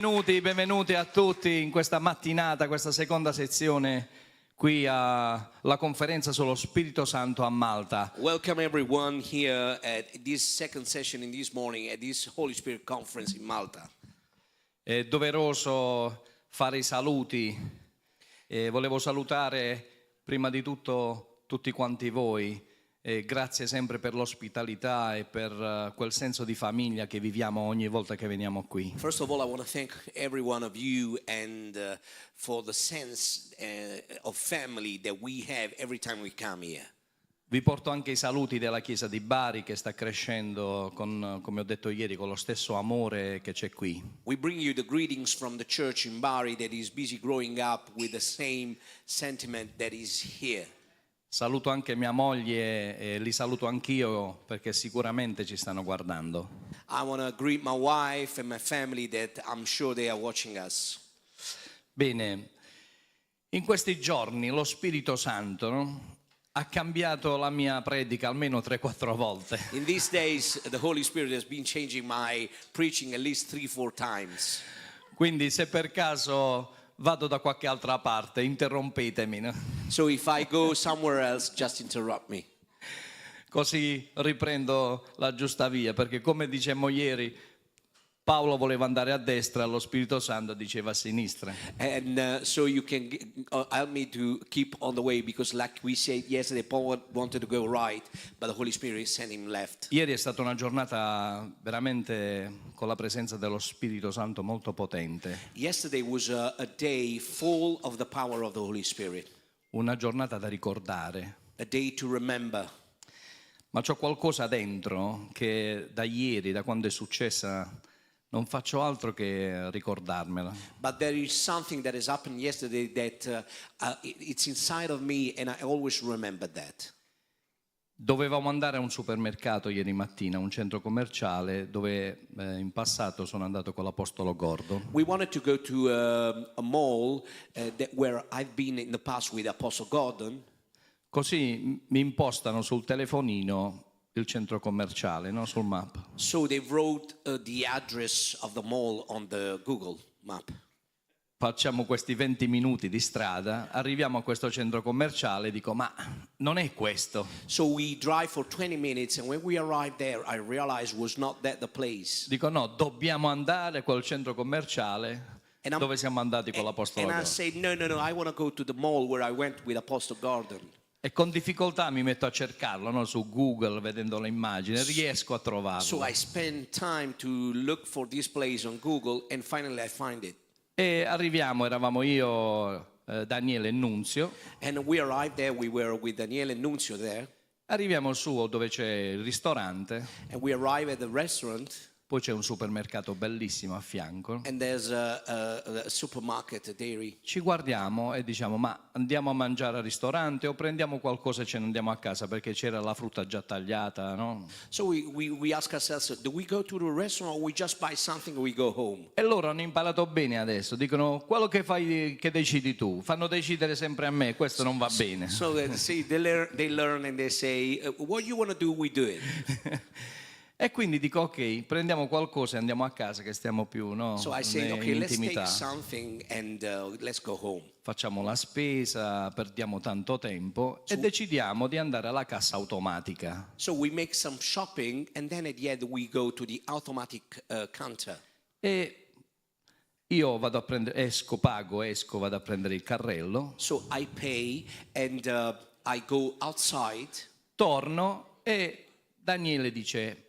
Benvenuti a tutti in questa mattinata, questa seconda sezione qui alla conferenza sullo Spirito Santo a Malta. Welcome everyone here at this second session in this morning at this Holy Spirit conference in Malta. È doveroso fare i saluti e volevo salutare prima di tutto tutti quanti voi. Grazie sempre per l'ospitalità e per quel senso di famiglia che viviamo ogni volta che veniamo qui. First of all, I want to thank every one of you and for the sense of family that we have every time we come here. Vi porto anche i saluti della Chiesa di Bari che sta crescendo, come ho detto ieri, con lo stesso amore che c'è qui. We bring you the greetings from the church in Bari that is busy growing up with the same sentiment that is here. Saluto anche mia moglie e li saluto anch'io perché sicuramente ci stanno guardando. I want to greet my wife and my family that I'm sure they are watching us. Bene, in questi giorni lo Spirito Santo, no, ha cambiato la mia predica almeno 3-4 volte. In these days, the Holy Spirit has been changing my preaching at least 3-4 times. Quindi se per caso vado da qualche altra parte, interrompetemi, no? So if I go somewhere else, just interrupt me. Così riprendo la giusta via, perché come dicemmo ieri, Paolo voleva andare a destra, lo Spirito Santo diceva a sinistra. And so you can help me to keep on the way, because like we said yesterday, Paul wanted to go right, but the Holy Spirit sent him left. Ieri è stata una giornata veramente con la presenza dello Spirito Santo molto potente. Yesterday was a day full of the power of the Holy Spirit. Una giornata da ricordare. A day to remember. Ma c'ho qualcosa dentro che da ieri, da quando è successa, non faccio altro che ricordarmela. But there is something that has happened yesterday that it's inside of me, and I always remember that. Dovevamo andare a un supermercato ieri mattina, un centro commerciale dove in passato sono andato con l'Apostolo Gordon. We wanted to go to a mall where I've been in the past with Apostle Gordon. Così mi impostano sul telefonino il centro commerciale, no? Sul map. So they wrote the address of the mall on the Google map. Facciamo questi 20 minuti di strada, arriviamo a questo centro commerciale, dico ma non è questo. So we drive for 20 minutes, and when we arrived there, I realized was not that the place. Dico no, dobbiamo andare a quel centro commerciale dove siamo andati con l'Apostolo And I Gordon. said, no, I want to go to the mall where I went with Apostle Gordon. E con difficoltà mi metto a cercarlo, no? Su Google, vedendo le immagini, riesco a trovarlo. So I spent time to look for this place on Google, and finally I find it. E arriviamo, eravamo io, Daniele e Nunzio. And we arrived there, we were with Daniele and Nunzio there. Arriviamo su dove c'è il ristorante, And we arrive at the restaurant. poi c'è un supermercato bellissimo a fianco. And there's a supermarket, a dairy. Ci guardiamo e diciamo ma andiamo a mangiare al ristorante o prendiamo qualcosa e ce ne andiamo a casa, perché c'era la frutta già tagliata, no? So we ask ourselves, do we go to the restaurant or we just buy something and we go home? E loro hanno imparato bene adesso, dicono quello che fai, che decidi tu, fanno decidere sempre a me, questo non va bene. So they learn and they say, what you want to do, we do it. E quindi dico ok, prendiamo qualcosa e andiamo a casa che stiamo più, no? So I say, in okay, let's take intimità. something and let's go home. Facciamo la spesa, perdiamo tanto tempo e decidiamo di andare alla cassa automatica. So we make some shopping, and then at the end we go to the automatic counter. E io vado a prendere, esco, vado a prendere il carrello, So I pay and I go outside. torno e Daniele dice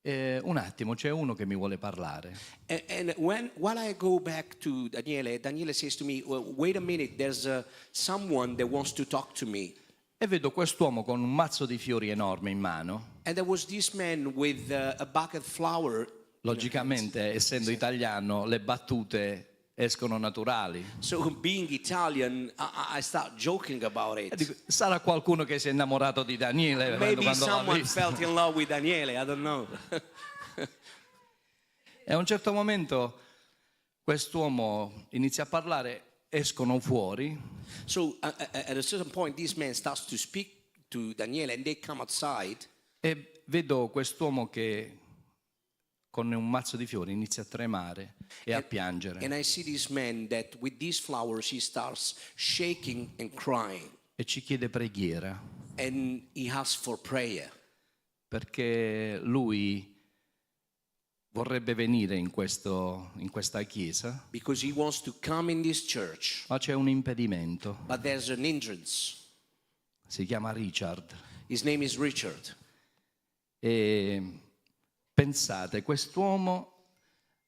un attimo, c'è uno che mi vuole parlare. And while I go back to Daniele says to me, well, wait a minute, there's someone that wants to talk to me. E vedo quest'uomo con un mazzo di fiori enorme in mano. And there was this man with a bucket of flour. Logicamente, essendo italiano, le battute escono naturali. So being Italian, I start joking about E it. dico, sarà qualcuno che si è innamorato di Daniele Maybe quando l'ha someone visto. felt in love with Daniele, I don't know. E a un certo momento quest'uomo inizia a parlare, escono fuori So at a certain point, this man starts to speak to Daniele, and they come outside. e vedo quest'uomo che con un mazzo di fiori inizia a tremare e a piangere And I see this man that with these flowers he starts shaking and crying. e ci chiede preghiera And he asks for prayer perché lui vorrebbe venire in questa chiesa, because he wants to come in this church, ma c'è un impedimento. but there's an hindrance. Si chiama Richard. His name is Richard. E pensate, quest'uomo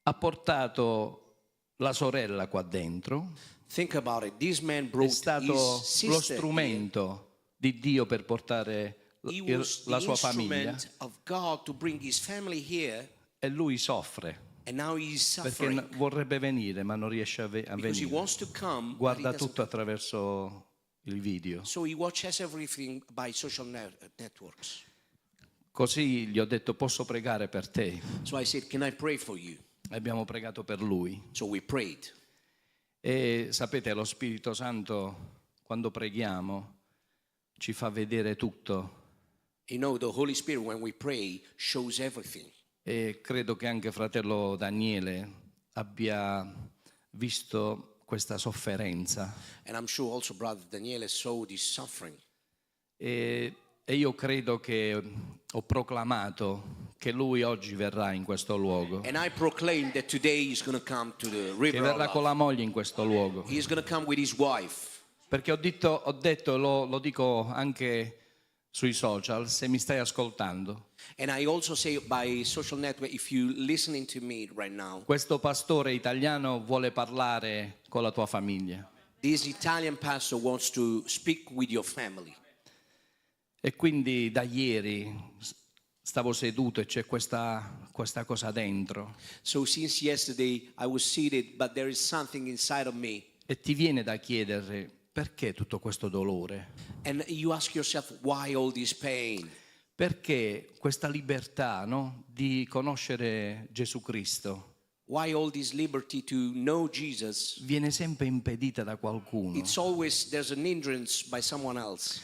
ha portato la sorella qua dentro, Think about it. This man è brought stato his lo sister here. strumento di Dio per portare He was la the sua famiglia, instrument of God to bring his family here, e lui soffre and now he is perché suffering vorrebbe venire ma non riesce a because he venire. wants to come, but he Guarda doesn't. tutto attraverso il video. So he watches everything by social networks. Così gli ho detto: posso pregare per te? So I said, can I pray for you? E abbiamo pregato per lui. So we prayed. E sapete, lo Spirito Santo, quando preghiamo, ci fa vedere tutto. You know, the Holy Spirit, when we pray, shows everything. E credo che anche fratello Daniele abbia visto questa sofferenza. And I'm sure also Brother Daniele saw this suffering. E io credo che ho proclamato che lui oggi verrà in questo luogo, And I proclaim that today he's going to come to the che river of verrà con life. la moglie in questo luogo. He's going to come with his wife. Perché ho detto, lo dico anche sui social, se mi stai ascoltando, And I also say by social network, if you listening to me right now, questo pastore italiano vuole parlare con la tua famiglia. this Italian pastor wants to speak with your family. E quindi da ieri stavo seduto e c'è questa cosa dentro So since yesterday I was seated, but there is something inside of me. e ti viene da chiedere: perché tutto questo dolore? And you ask yourself, why all this pain? Perché questa libertà, no, di conoscere Gesù Cristo Why all this liberty to know Jesus? viene sempre impedita da qualcuno. It's always, there's an hindrance by someone else.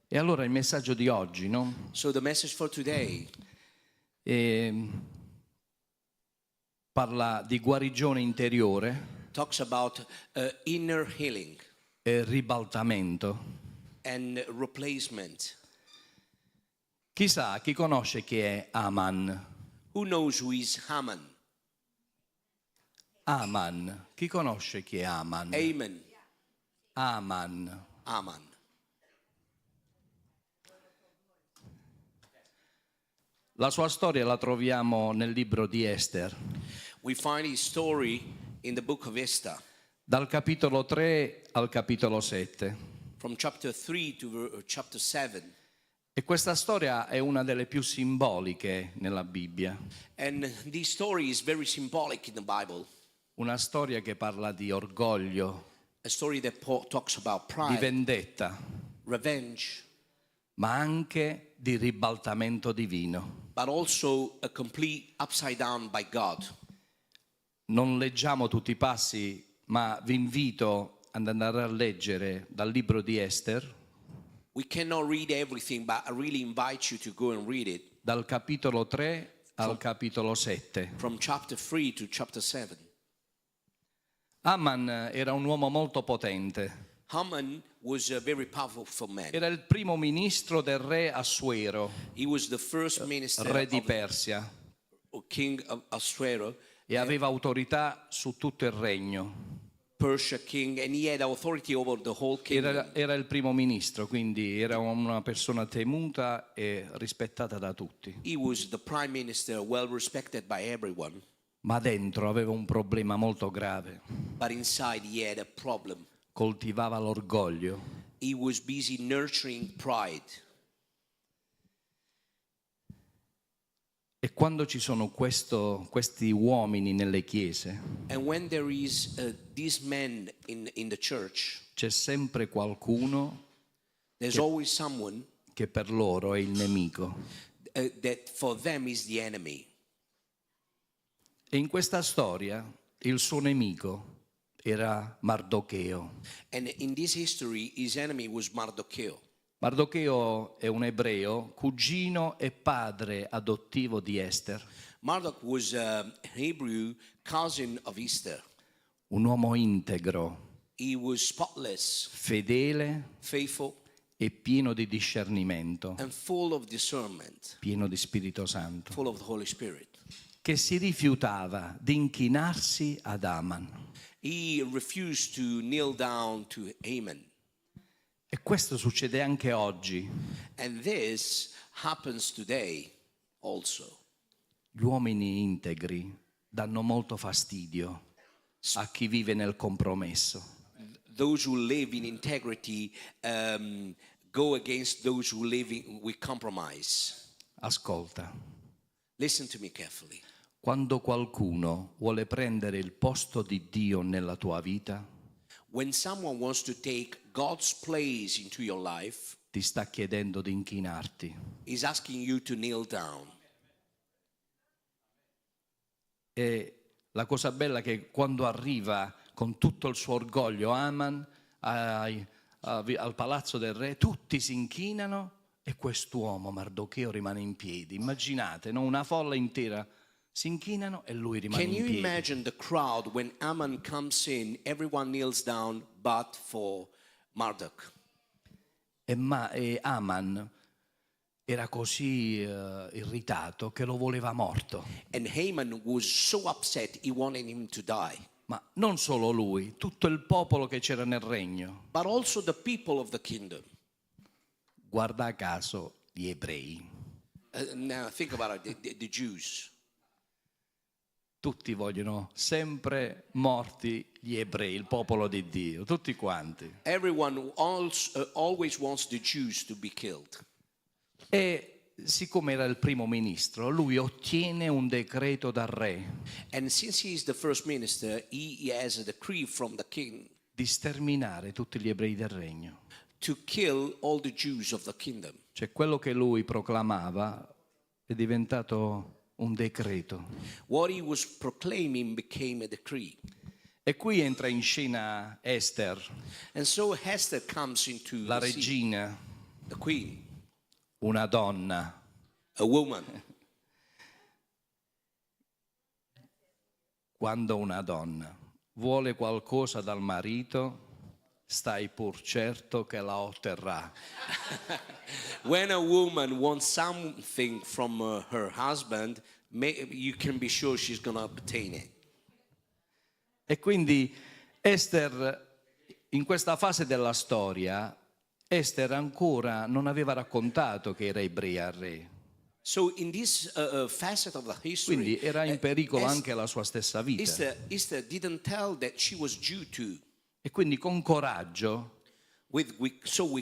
E allora il messaggio di oggi, no, So the message for today parla di guarigione interiore talks about inner healing e ribaltamento. and replacement. Chi conosce chi è Aman? Who knows who is Haman? Aman. Chi conosce chi è Aman? Amen. Aman. Aman. La sua storia la troviamo nel libro di Esther, We find his story in the book of Esther, dal capitolo 3 al capitolo 7. from chapter 3 to chapter 7. E questa storia è una delle più simboliche nella Bibbia. And this story is very symbolic in the Bible. Una storia che parla di orgoglio, A story that talks about di pride, vendetta, revenge, ma anche di ribaltamento divino. but also a complete upside down by God. Non leggiamo tutti i passi, ma vi invito ad andare a leggere dal libro di Esther, We cannot read everything, but I really invite you to go and read it dal capitolo 3 al capitolo 7. from chapter 3 to chapter 7. Aman era un uomo molto potente. Haman was a very powerful man. Era il primo ministro del re Assuero, He was the first minister re di of Persia, king of Assuero, e aveva autorità su tutto il regno. Persia king, and he had authority over the whole kingdom. Era il primo ministro, quindi era una persona temuta e rispettata da tutti. He was the prime minister, well respected by everyone, Ma dentro aveva un problema molto grave. but inside he had a problem. Coltivava l'orgoglio. He was busy nurturing pride. E quando ci sono questi uomini nelle chiese, And when there is this man in the church, c'è sempre qualcuno there's always someone che per loro è il nemico. that for them is the enemy. E in questa storia il suo nemico era Mardocheo. And in this history, his enemy was Mardocheo. Mardocheo è un ebreo, cugino e padre adottivo di Esther, Marduk was a Hebrew cousin of Esther. un uomo integro, He was spotless, fedele faithful, e pieno di discernimento, and full of discernment, pieno di Spirito Santo, full of the Holy Spirit. che si rifiutava di inchinarsi ad Aman. He refused to kneel down to Haman. E questo succede anche oggi. And this happens today also. Gli uomini integri danno molto fastidio a chi vive nel compromesso. Those who live in integrity go against those who live with compromise. Ascolta, Listen to me carefully. quando qualcuno vuole prendere il posto di Dio nella tua vita, When someone wants to take God's place into your life, ti sta chiedendo di inchinarti. he's asking you to kneel down. E la cosa bella è che quando arriva con tutto il suo orgoglio Aman al palazzo del re, tutti si inchinano e quest'uomo Mardocheo rimane in piedi. Immaginate, no? Una folla intera si inchinano e lui rimane Can in you piedi. imagine the crowd when Aman comes in, everyone kneels down but for Marduk? E Aman era così irritato che lo voleva morto. And Haman was so upset he wanted him to die. Ma non solo lui, tutto il popolo che c'era nel regno. But also the people of the kingdom. Guarda caso gli ebrei. Now think about it, the Jews. Tutti vogliono sempre morti gli ebrei, il popolo di Dio, tutti quanti. Everyone always wants the Jews to be killed. E siccome era il primo ministro, lui ottiene un decreto dal re And since he is the first minister, he has a decree from the king di sterminare tutti gli ebrei del regno. to kill all the Jews of the kingdom. Cioè quello che lui proclamava è diventato un decreto. What he was proclaiming became a decree. E qui entra in scena Esther, And so Esther comes into la the scene, regina, the queen, una donna. a woman. Quando una donna vuole qualcosa dal marito, stai pur certo che la otterrà. When a woman wants something from her husband, you can be sure she's going to obtain it. E quindi Esther, in questa fase della storia, Esther ancora non aveva raccontato che era ebrea al re. So in this facet of the history, Quindi era in pericolo Es- anche la sua stessa vita. Esther didn't tell that she was Jew too. E quindi con coraggio With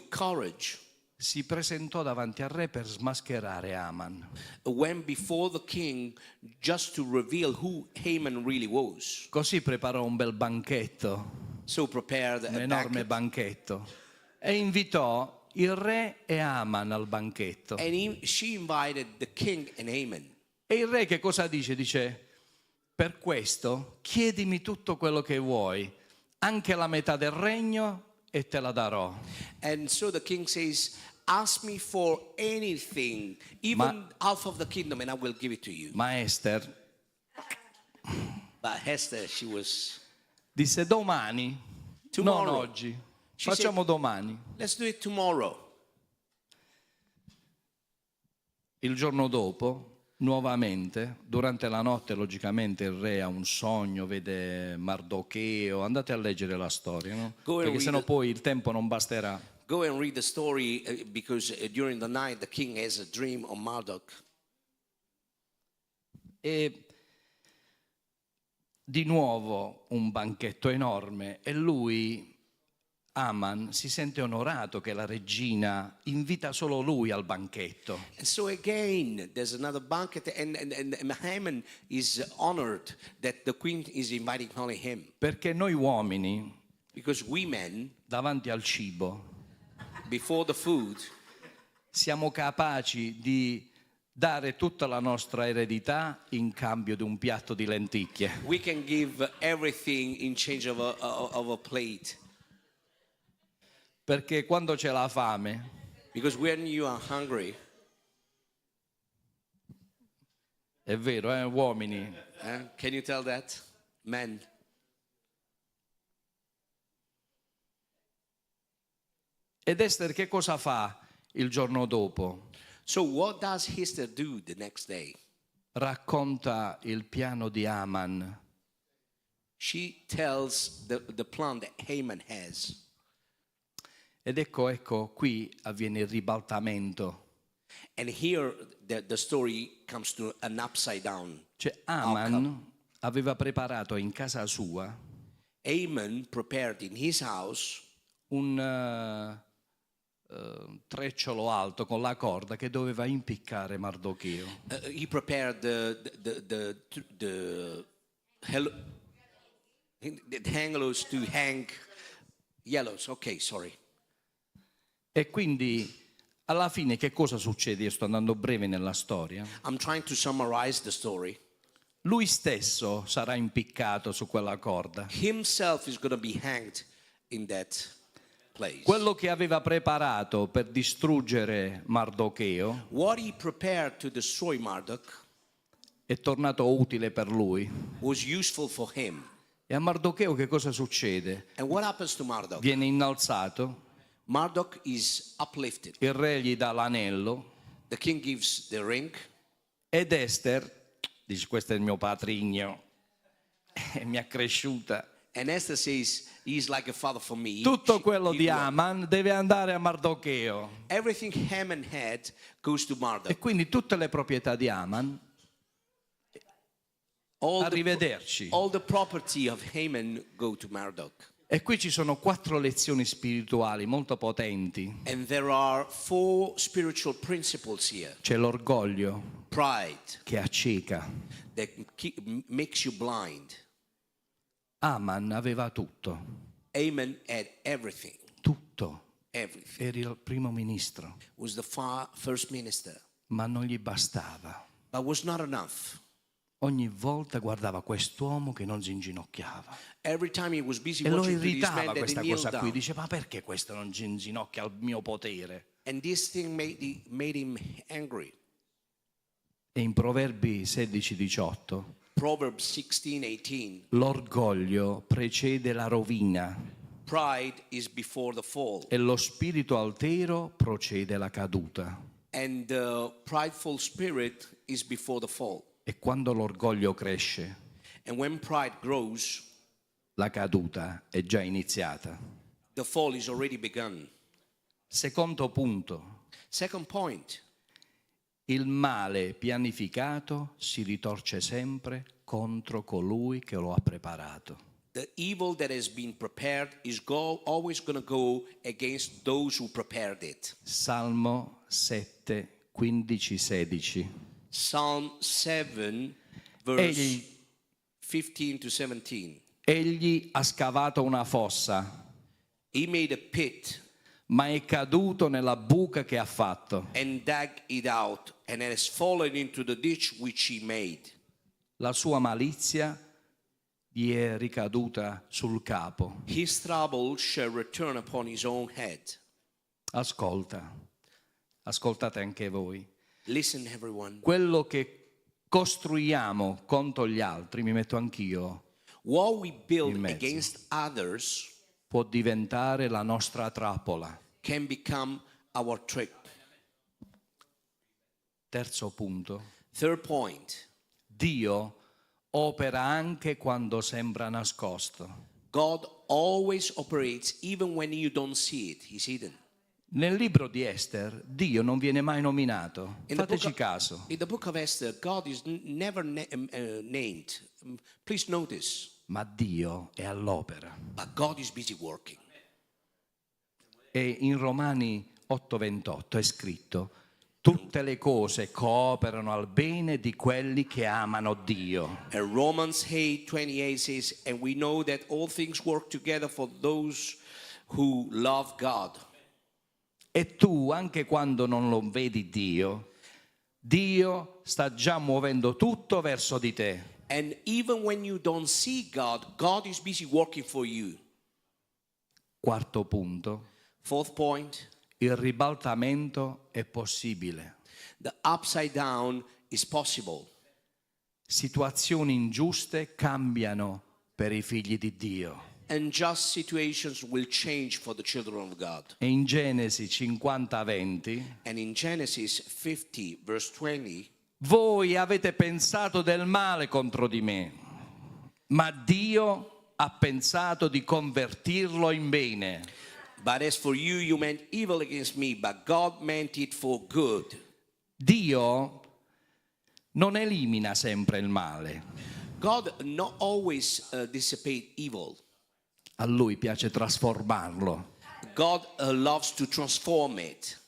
courage, si presentò davanti al re per smascherare Aman. went before the king just to reveal who Haman really was. Così preparò un bel banchetto, So prepared un a enorme banquet, banchetto, e invitò il re e Aman al banchetto. and she invited the king and Haman. E il re che cosa dice? Dice, per questo chiedimi tutto quello che vuoi, anche la metà del regno e te la darò. And so the king says, ask me for anything, even half of the kingdom, and I will give it to you. Ma Esther But Esther, she was, disse domani, Tomorrow. non oggi, She facciamo domani. let's do it tomorrow. Il giorno dopo, nuovamente, durante la notte, logicamente il re ha un sogno, vede Mardocheo, andate a leggere la storia, no? Go and Perché read sennò it. poi il tempo non basterà. Go and read the story because during the night the king has a dream of Marduk. E di nuovo un banchetto enorme e lui, Aman, si sente onorato che la regina invita solo lui al banchetto. And so again, there's another banquet, and Haman is honored that the queen is inviting only him. Perché noi uomini, Because we men, davanti al cibo, before the food, siamo capaci di dare tutta la nostra eredità in cambio di un piatto di lenticchie. we can give everything in change of a plate. Perché quando c'è la fame, Because when you are hungry, È vero, uomini? can you tell that? Men. Ed Esther che cosa fa il giorno dopo? So what does Esther do the next day? Racconta il piano di Aman. She tells the plan that Haman has. Ed ecco, qui avviene il ribaltamento. And here the story comes to an upside down. Cioè Aman aveva preparato in casa sua Haman prepared in his house un trecciolo alto con la corda che doveva impiccare Mardocheo. he prepared the hangers to hang yellows. Okay, sorry. E quindi alla fine che cosa succede? Io sto andando breve nella storia. I'm trying to summarize the story. Lui stesso sarà impiccato su quella corda. Himself is going to be hanged in that place. Quello che aveva preparato per distruggere Mardocheo What he prepared to destroy Marduk è tornato utile per lui. was useful for him. E a Mardocheo che cosa succede? And what happens to Marduk? Viene innalzato, Marduk is uplifted. il re gli dà l'anello The king gives the ring. ed Esther dice questo è il mio patrigno e mi ha cresciuta. And Esther says, he's like a father for me. Tutto quello He di will- Aman deve andare a Mardocheo. Everything Haman had goes to E Marduk. quindi tutte le proprietà di Aman, arrivederci. All the property of Haman go to Marduk. E qui ci sono 4 lezioni spirituali molto potenti. And there are 4 spiritual principles here. C'è l'orgoglio Pride che acceca. that makes you blind. Aman aveva tutto, Haman had everything. tutto. Everything. Era il primo ministro, Was the first minister. ma non gli bastava. But was not enough. Ogni volta guardava quest'uomo che non si inginocchiava. Every time he was busy E lo watching to this man irritava that he questa kneeled cosa qui. down. Dice, ma perché questo non si inginocchia al mio potere? And this thing made him angry. E in Proverbi 16-18, Proverbs 16:18. l'orgoglio precede la rovina Pride is before the fall. e lo spirito altero procede la caduta. And the prideful spirit is before the fall. E quando l'orgoglio cresce, And when pride grows, la caduta è già iniziata. the fall is already begun. Secondo punto, Second point, il male pianificato si ritorce sempre contro colui che lo ha preparato. the evil that has been prepared is always going to go against those who prepared it. Salmo 7, 15, 16. Psalm 7, verse Egli, 15 to 17. egli ha scavato una fossa, He made a pit ma è caduto nella buca che ha fatto. and dug it out, and it has fallen into the ditch which he made. La sua malizia gli è ricaduta sul capo. His trouble shall return upon his own head. Ascoltate anche voi. Listen, everyone. Quello che costruiamo contro gli altri, mi metto anch'io, What we build in mezzo. against others può diventare la nostra trappola. can become our trick. Terzo punto. Third point, Dio opera anche quando sembra nascosto. God always operates even when you don't see it. He's hidden. Nel libro di Esther, Dio non viene mai nominato. In the Fateci book of- caso. In the book of Esther, God is never named. Please notice. Ma Dio è all'opera. But God is busy working. E in Romani 8:28 è scritto: tutte le cose cooperano al bene di quelli che amano Dio. And Romans 8:28 says, and we know that all things work together for those who love God. E tu, anche quando non lo vedi Dio, Dio sta già muovendo tutto verso di te. And even when you don't see God, God is busy working for you. Quarto punto. Fourth point, il ribaltamento è possibile. The upside down is possible. Situazioni ingiuste cambiano per i figli di Dio. Unjust situations will change for the children of God. E in Genesi 50:20, And in Genesis 50, verse 20, voi avete pensato del male contro di me, ma Dio ha pensato di convertirlo in bene. but as for you, you meant evil against me, but God meant it for good. Dio non elimina sempre il male, God not always dissipate evil. a Lui piace trasformarlo. God loves to transform it.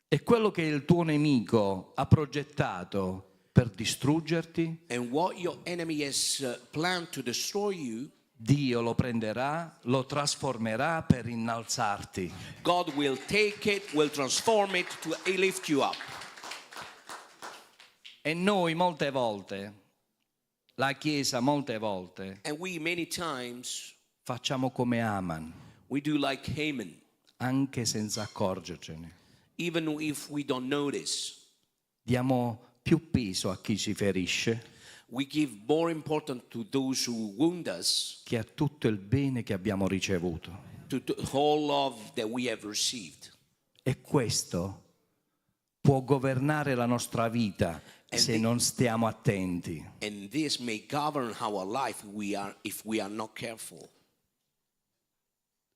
E quello che il tuo nemico ha progettato per distruggerti, And what your enemy has planned to destroy you, Dio lo prenderà, lo trasformerà per innalzarti. God will take it, will transform it to lift you up. E noi molte volte, la Chiesa molte volte, And we many times, facciamo come Aman, we do like Haman, anche senza accorgercene. even if we don't notice. Diamo più peso a chi ci ferisce We give more importance to those who wound us, che a tutto il bene che abbiamo ricevuto. to the whole love that we have received. E questo può governare la nostra vita se non stiamo attenti. And this may govern our life if we are not careful.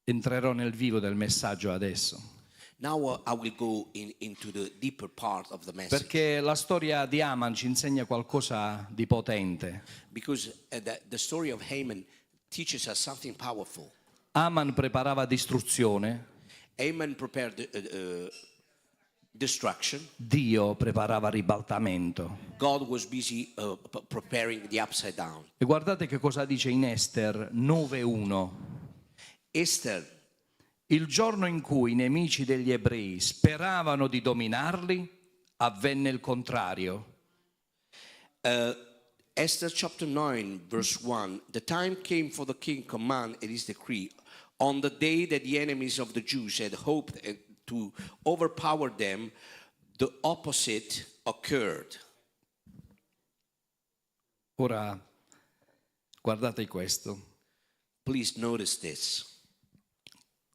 Entrerò nel vivo del messaggio adesso, Now I will go into the deeper part of the message. perché la storia di Aman ci insegna qualcosa di potente. Because the story of Haman teaches us something powerful. Aman preparava distruzione, Haman prepared destruction. Dio preparava ribaltamento. God was busy preparing the upside down. E guardate che cosa dice in Ester 9:1. Esther, Il giorno in cui i nemici degli ebrei speravano di dominarli, avvenne il contrario. Esther chapter 9, verse 1. The time came for the king command and his decree. On the day that the enemies of the Jews had hoped to overpower them, the opposite occurred. Ora, guardate questo. Please notice this.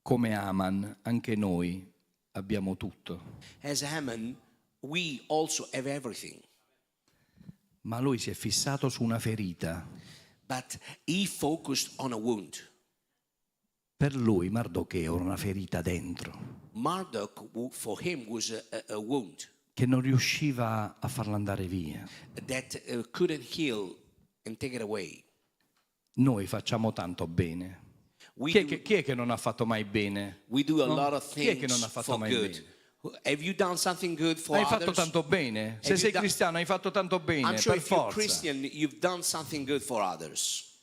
Come Aman, anche noi abbiamo tutto. As Haman, we also have everything. Ma lui si è fissato su una ferita. But he focused on a wound. Per lui Mardocheo era una ferita dentro, Marduk, for him, was a wound che non riusciva a farla andare via. that couldn't heal and take it away. Noi facciamo tanto bene. We Chi è che non ha fatto mai bene? do a No? lot of Chi è che non things ha fatto for mai good. bene? Have you done something good for Hai others? fatto tanto bene. Se Have sei you done- cristiano hai fatto tanto bene, I'm sure per if you're forza. Christian, you've done something good for others.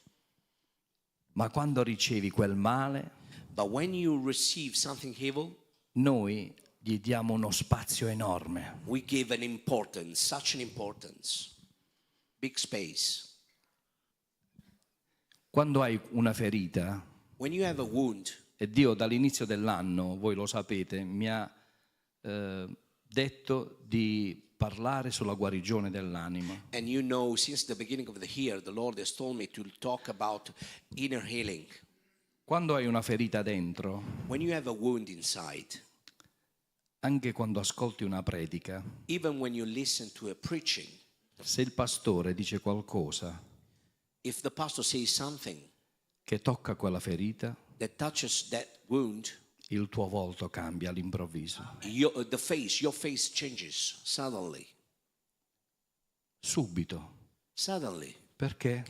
Ma quando ricevi quel male, But when you receive something evil, noi gli diamo uno spazio enorme. we give an importance, such an importance, big space. Quando hai una ferita, When you have a wound, e Dio dall'inizio dell'anno, voi lo sapete, mi ha detto di parlare sulla guarigione dell'anima. and you know, since the beginning of the year, the Lord has told me to talk about inner healing. Quando hai una ferita dentro, When you have a wound inside, anche quando ascolti una predica, even when you listen to a preaching, se il pastore dice qualcosa if the pastor says something che tocca quella ferita, that touches that wound, il tuo volto cambia all'improvviso. your face changes suddenly. Subito. Suddenly. Perché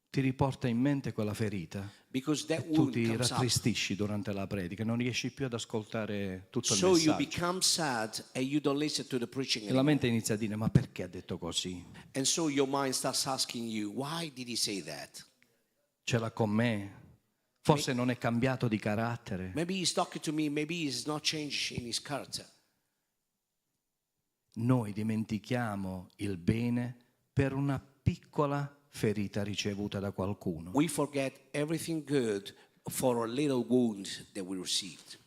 ti riporta in mente quella ferita. Because that E tu wound ti comes up. rattristisci durante la predica, non riesci più ad ascoltare tutto il So you messaggio. become sad and you don't listen to the preaching E la anymore. mente inizia a dire, ma perché ha detto così? And so your mind starts asking you, why did he say that? Ce l'ha con me? Forse non è cambiato di carattere. Maybe he's talking to me, maybe he's not changed in his character. Noi dimentichiamo il bene per una piccola ferita ricevuta da qualcuno. We forget everything good for a little wound that we received.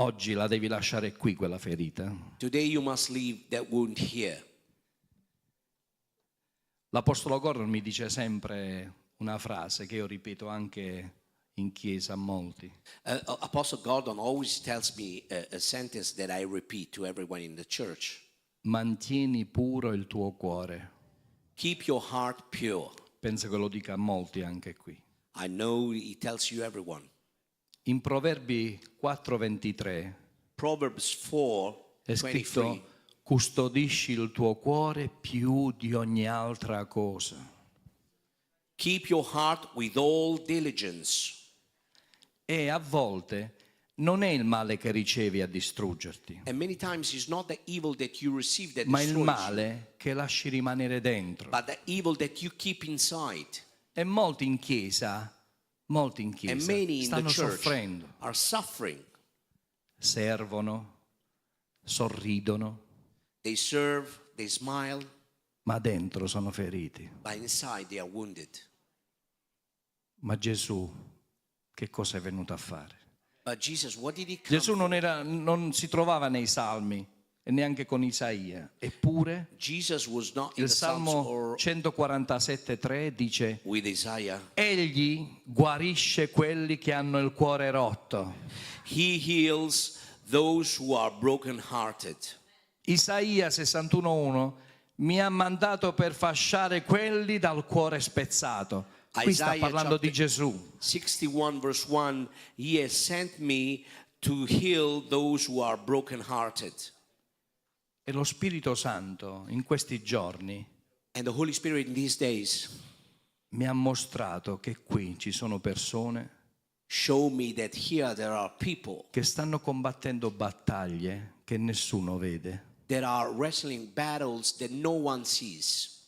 Oggi la devi lasciare qui quella ferita. Today you must leave that wound here. L'Apostolo Gordon mi dice sempre una frase che io ripeto anche in chiesa a molti. Apostle Gordon always tells me a sentence that I repeat to everyone in the church. Mantieni puro il tuo cuore. Keep your heart pure. Penso che lo dica a molti anche qui. I know he tells you everyone. In Proverbi 4:23 Proverbs è 4:23. scritto: custodisci il tuo cuore più di ogni altra cosa. Keep your heart with all diligence. E a volte non è il male che ricevi a distruggerti, And many times it's not the evil that you receive that ma il destroys you, male che lasci rimanere dentro. but the evil that you keep inside. E molti in chiesa And many in the stanno church soffrendo, are suffering. servono, sorridono, They serve, they smile, ma dentro sono feriti. but inside they are wounded. Ma Gesù che cosa è venuto a fare? But Jesus, what did he come Gesù for? non si trovava nei Salmi e neanche con Isaia, eppure Jesus was not in il the Psalms Salmo or 147:3 dice: with Isaiah. Egli guarisce quelli che hanno il cuore rotto. He heals those who are brokenhearted. Isaia 61:1 mi ha mandato per fasciare quelli dal cuore spezzato. Qui sta Isaiah parlando di chapter Gesù. 61 verse 1, he has sent me to heal those who are brokenhearted. E lo Spirito Santo in questi giorni And the Holy Spirit in these days mi ha mostrato che qui ci sono persone show me that here there are people che stanno combattendo battaglie che nessuno vede. that are wrestling battles that no one sees.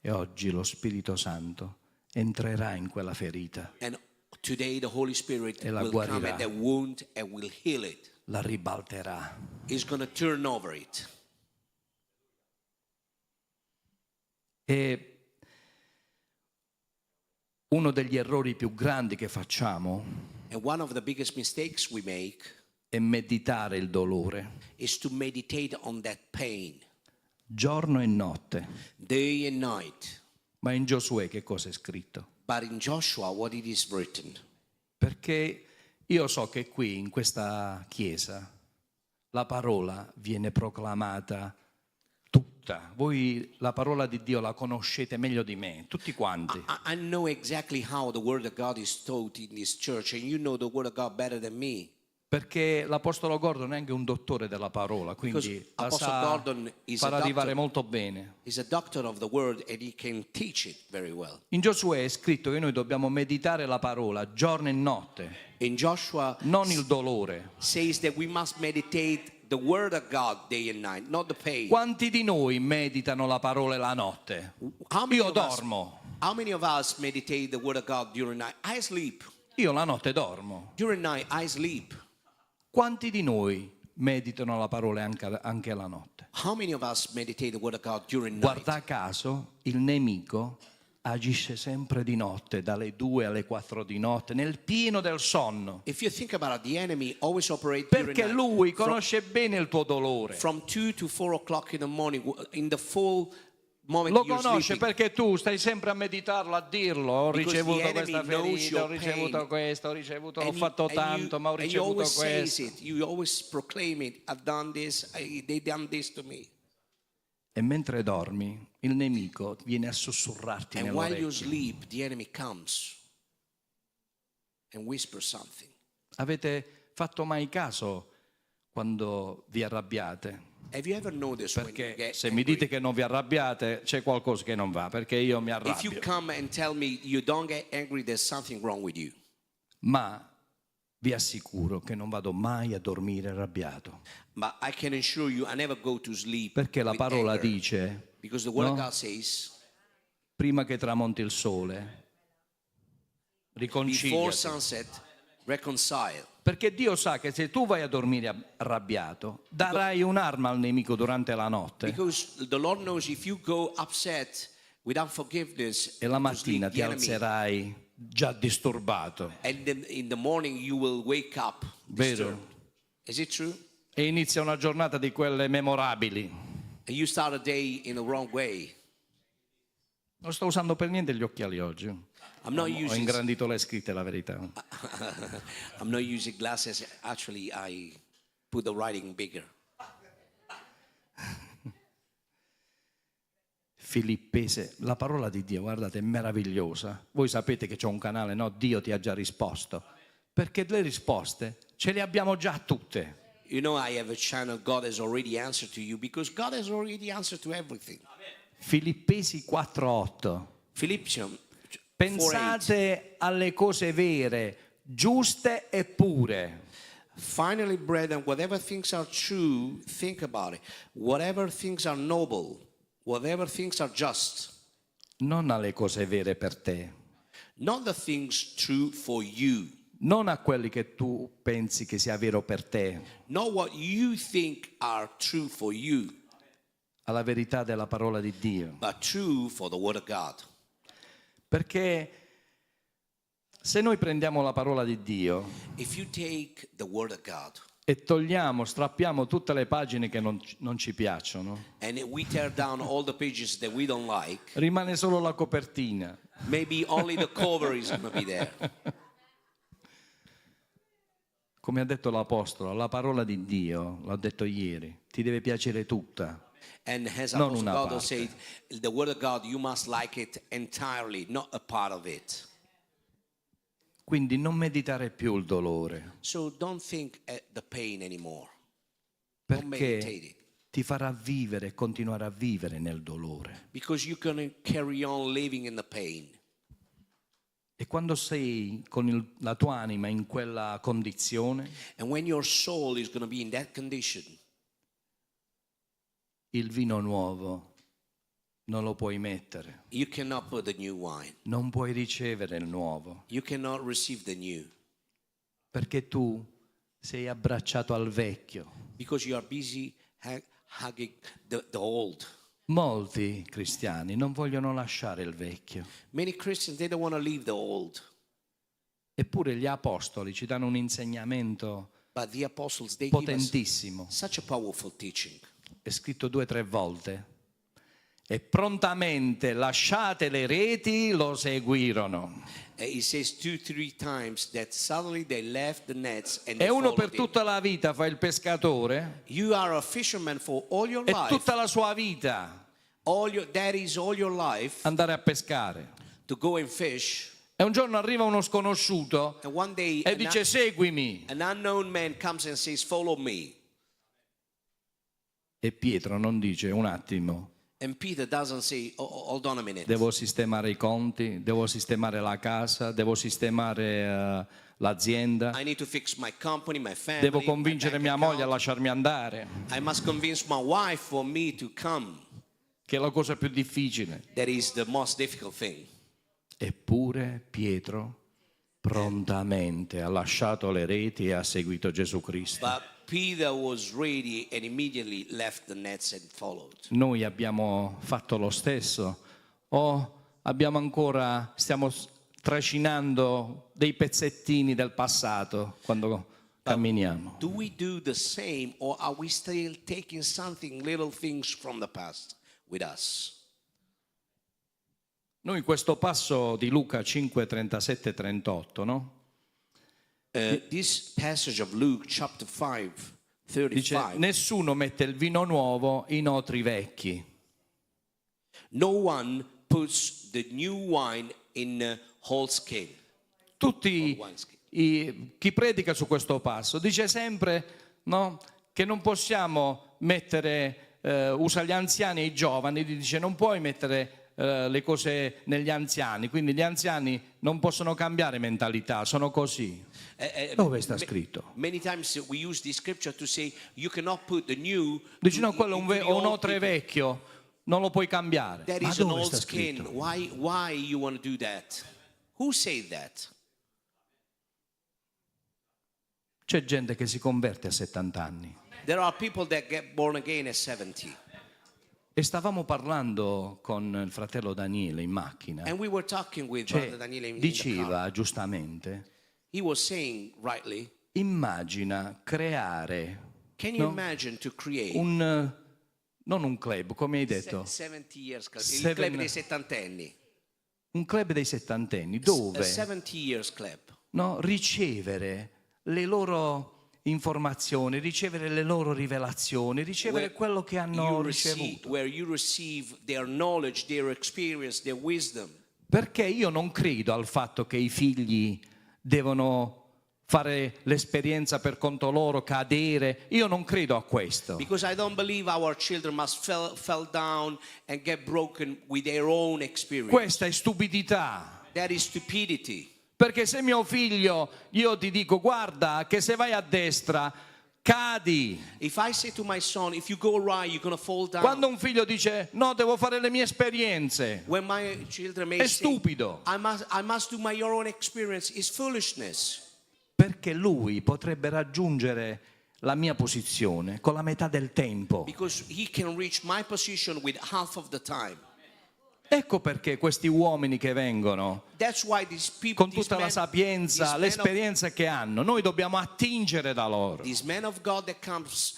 E oggi lo Spirito Santo entrerà in quella ferita, And today the Holy Spirit E la will come guarirà. at that wound and will heal it. la ribalterà. He's going to turn over it. E uno degli errori più grandi che facciamo And one of the biggest mistakes we make è meditare il dolore, is to meditate on that pain giorno e notte. day and night. Ma in Giosuè che cosa è scritto? But in Joshua, what it is written, Perché io so che qui in questa chiesa la parola viene proclamata tutta. Voi la parola di Dio la conoscete meglio di me, tutti quanti. I know exactly how the word of God is taught in this church, and you know the word of God better than me. Perché l'Apostolo Gordon è anche un dottore della parola, quindi Because la Apostle sa Gordon is far a arrivare doctor. molto bene. He's a doctor of the word and he can teach it very well. In Giosuè è scritto che noi dobbiamo meditare la parola giorno e notte, In Joshua non il dolore. says that we must meditate the word of God day and night, not the pain. Quanti di noi meditano la parola la notte? Io dormo, How many of us meditate the word of God during night? I sleep. io la notte dormo. During night, I sleep. Quanti di noi meditano la parola anche la notte? How many of us meditate the word of God during night? Guarda caso, il nemico agisce sempre di notte, dalle 2 alle 4 di notte, nel pieno del sonno. If you think about it, the enemy always operates during Perché night. lui conosce bene il tuo dolore. From 2 to 4 o'clock in the morning, in the full moment Lo you're conosce sleeping. perché tu stai sempre a meditarlo, a dirlo. Ho Because ricevuto the enemy questa knows ferita, your ho ricevuto pain. questo, ho ricevuto, ho And fatto you- tanto, ma ho and you ricevuto always says questo. it. You always proclaim it. I've done this. They done this to me. E mentre dormi, il nemico viene a sussurrarti And while you nell'orecchio. sleep, the enemy comes and whispers something. Avete fatto mai caso quando vi arrabbiate? Have you ever noticed when you Perché get se mi angry? dite che non vi arrabbiate c'è qualcosa che non va, perché io mi If you arrabbio. come and tell me you don't get angry, there's something wrong with you. Ma vi assicuro che non vado mai a dormire arrabbiato, But I can assure you, I never go to sleep perché la with parola anger. dice, Because the word of no? God says, prima che tramonti il sole, before riconciliati. sunset, reconcile. Perché Dio sa che se tu vai a dormire arrabbiato, darai un'arma al nemico durante la notte Because the Lord knows if you go upset without forgiveness e la to sleep, mattina the ti enemy, alzerai già disturbato. and then in the morning you will wake up Vero? disturbed. Is it true? e inizia una giornata di quelle memorabili. And you start a day in the wrong way. Non sto usando per niente gli occhiali oggi. I'm not Ho using ingrandito le scritte, la verità. I'm not using glasses. Actually, I put the writing bigger. Filippese, la parola di Dio, guardate, è meravigliosa. Voi sapete che c'è un canale, no? Dio ti ha già risposto. Perché le risposte ce le abbiamo già tutte. You know, I have a channel. God has already answered to you because God has already answered to everything. Filippesi 4:8. Philippians 4:8. Pensate alle cose vere, giuste e pure. Finally, brethren, whatever things are true, think about it. Whatever things are noble, whatever things are just, Non alle cose vere per te, not the things true for you, non a quelli che tu pensi che sia vero per te, not what you think are true for you, alla verità della parola di Dio. but true for the Word of God. Perché se noi prendiamo la parola di Dio If you take the Word of God e togliamo, strappiamo tutte le pagine che non ci piacciono, and we tear down all the pages that we don't like, rimane solo la copertina. maybe only the cover is going to be there. Come ha detto l'Apostolo, la parola di Dio, l'ho detto ieri, ti deve piacere tutta. And as Non Apostle una God parte. said, the Word of God, you must like it entirely, not a part of it. Quindi non meditare più il dolore, So don't think the pain anymore. Don't meditate perché it. ti farà vivere e continuare a vivere nel dolore. Because you're going to carry on living in the pain. E quando sei con la tua anima in quella condizione, And when your soul is going to be in that condition, il vino nuovo non lo puoi mettere, you cannot put the new wine. non puoi ricevere il nuovo, You cannot receive the new. perché tu sei abbracciato al vecchio. Because you are busy hugging the old. Molti cristiani non vogliono lasciare il vecchio. Many Christians, they don't want to leave the old. Eppure gli apostoli ci danno un insegnamento But the apostles, they give us potentissimo. such a powerful teaching. È scritto 2 o 3 volte. E prontamente lasciate le reti lo seguirono. It says 2-3 times that suddenly they left the nets and E they uno followed per him. tutta la vita fa il pescatore You are a fisherman for all your e life. tutta la sua vita That is all your life andare a pescare. to go and fish. E un giorno arriva uno sconosciuto And one day e dice seguimi. an unknown man comes and says, follow me. E Pietro non dice un attimo, And Peter doesn't say, hold on a minute. devo sistemare i conti, devo sistemare la casa, devo sistemare l'azienda, I need to fix my company, my family. devo my convincere bank mia moglie a account. lasciarmi andare, I must convince my wife for me to come. che è la cosa più difficile. That is the most difficult thing. Eppure Pietro prontamente ha lasciato le reti e ha seguito Gesù Cristo. But Peter was ready and immediately left the nets and followed. Noi abbiamo fatto lo stesso o stiamo trascinando dei pezzettini del passato quando camminiamo? Do we do the same or are we still taking something, little things from the past with us? Noi questo passo di Luca 5, 37, 38, no? This passage of Luke chapter 5, Dice, 35. nessuno mette il vino nuovo in otri vecchi. No one puts the new wine in whole skin. Tutti Wineskin. chi predica su questo passo dice sempre, no, che non possiamo mettere, usa gli anziani e i giovani, dice non puoi mettere le cose negli anziani, quindi gli anziani non possono cambiare mentalità, sono così. Dove sta scritto? Many times we use this scripture to say you cannot put the new. Dice no, quello è into the un old otre people. vecchio, non lo puoi cambiare. That Ma is an dove old sta skin. scritto? Why you want to do that? Who said that? C'è gente che si converte a 70 anni. There are people that get born again at 70. E stavamo parlando con il fratello Daniele in macchina. And we were talking with Cioè, Brother Daniele in the car. diceva giustamente He was saying rightly immagina creare Can you no? imagine to create non un club, come hai detto, 70 years club, il Seven- club dei settantenni, un club dei settantenni a dove 70 years club, no, ricevere le loro informazioni, ricevere le loro rivelazioni, ricevere quello che hanno ricevuto. where you receive their knowledge, their experience, their wisdom. Perché io non credo al fatto che i figli devono fare l'esperienza per conto loro, cadere. Io non credo a questo. Because I don't believe our children must fall down and get broken with their own experience. Questa è stupidità. That is stupidity. Perché se mio figlio, io ti dico, guarda che se vai a destra cadi. If I say to my son, if you go right, you're going to fall down. Quando un figlio dice no, devo fare le mie esperienze, When my children may è say, stupido. I must do my own experience, is foolishness. Perché lui potrebbe raggiungere la mia posizione con la metà del tempo. Because he can reach my position with half of the time. Ecco perché questi uomini che vengono That's why these people, con tutta la sapienza, l'esperienza che hanno, noi dobbiamo attingere da loro, these men of God that comes,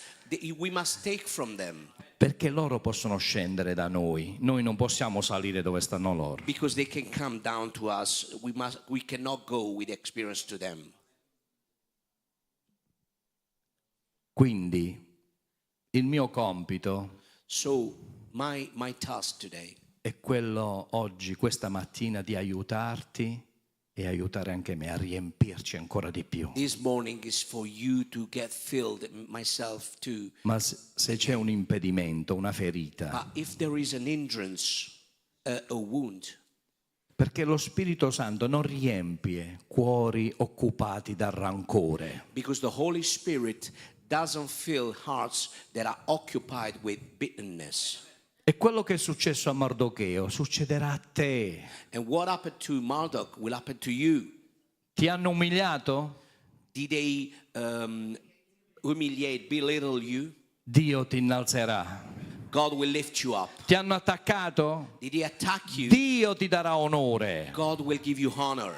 we must take from them. perché loro possono scendere da noi non possiamo salire dove stanno loro. Because they can come down to us, we cannot go with experience to them. Quindi il mio compito So my task today è quello oggi, questa mattina, di aiutarti e aiutare anche me a riempirci ancora di più. this morning is for you to get filled, myself too. Ma se c'è un impedimento, una ferita, But if there is an hindrance, a wound, perché lo Spirito Santo non riempie cuori occupati dal rancore. because the Holy Spirit doesn't fill hearts that are occupied with bitterness. E quello che è successo a Mardocheo succederà a te. And what happened to Marduk will happen to you. Ti hanno umiliato? Did they humiliate, belittle you? Dio ti innalzerà. God will lift you up. Ti hanno attaccato? Did he attack you? Dio ti darà onore. God will give you honor.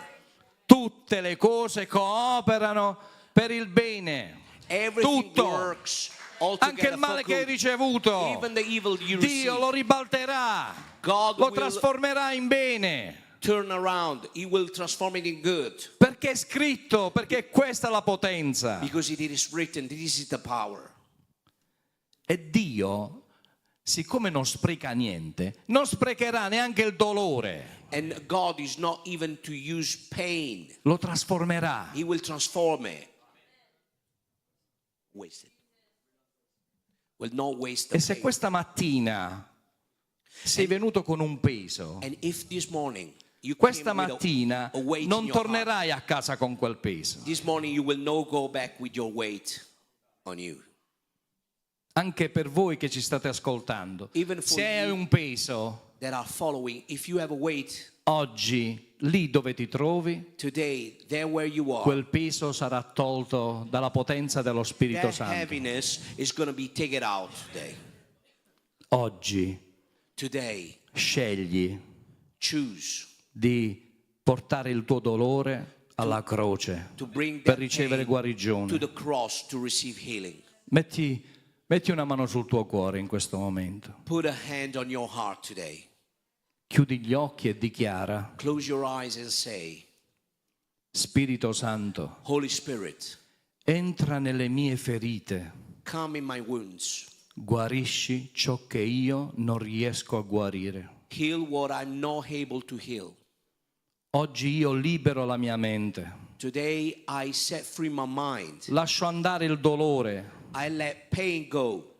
Tutte le cose cooperano per il bene. Everything Tutto. works Anche altogether il male for che hai good. ricevuto, Even the evil you Dio receive, lo ribalterà, God lo will trasformerà in bene. turn around. He will transform it in good. Perché è scritto, perché questa è la potenza. Because it is written, this is the power. E Dio, siccome non spreca niente, non sprecherà neanche il dolore, And God is not even to use pain. lo trasformerà. He will transform it. Waste it. Will not waste the E se pain. questa mattina sei venuto con un peso, And if this morning you questa came with mattina a weight non in your heart, tornerai a casa con quel peso. this morning you will not go back with your weight on you. Anche per voi che ci state ascoltando, Even for se hai you. un peso, That are following, if you have a weight oggi lì dove ti trovi, today, there where you are, quel peso sarà tolto dalla potenza dello Spirito that Santo. heaviness is going to be taken out today. Oggi Today, scegli choose di portare il tuo dolore alla croce to bring per that ricevere pain guarigione. to the cross to receive healing. Metti una mano sul tuo cuore in questo momento. Put a hand on your heart today. Chiudi gli occhi e dichiara: Close your eyes and say, Spirito Santo, Holy Spirit, entra nelle mie ferite, come in my wounds. guarisci ciò che io non riesco a guarire. Heal what I'm not able to heal. Oggi io libero la mia mente, Today I set free my mind. lascio andare il dolore, I let pain go.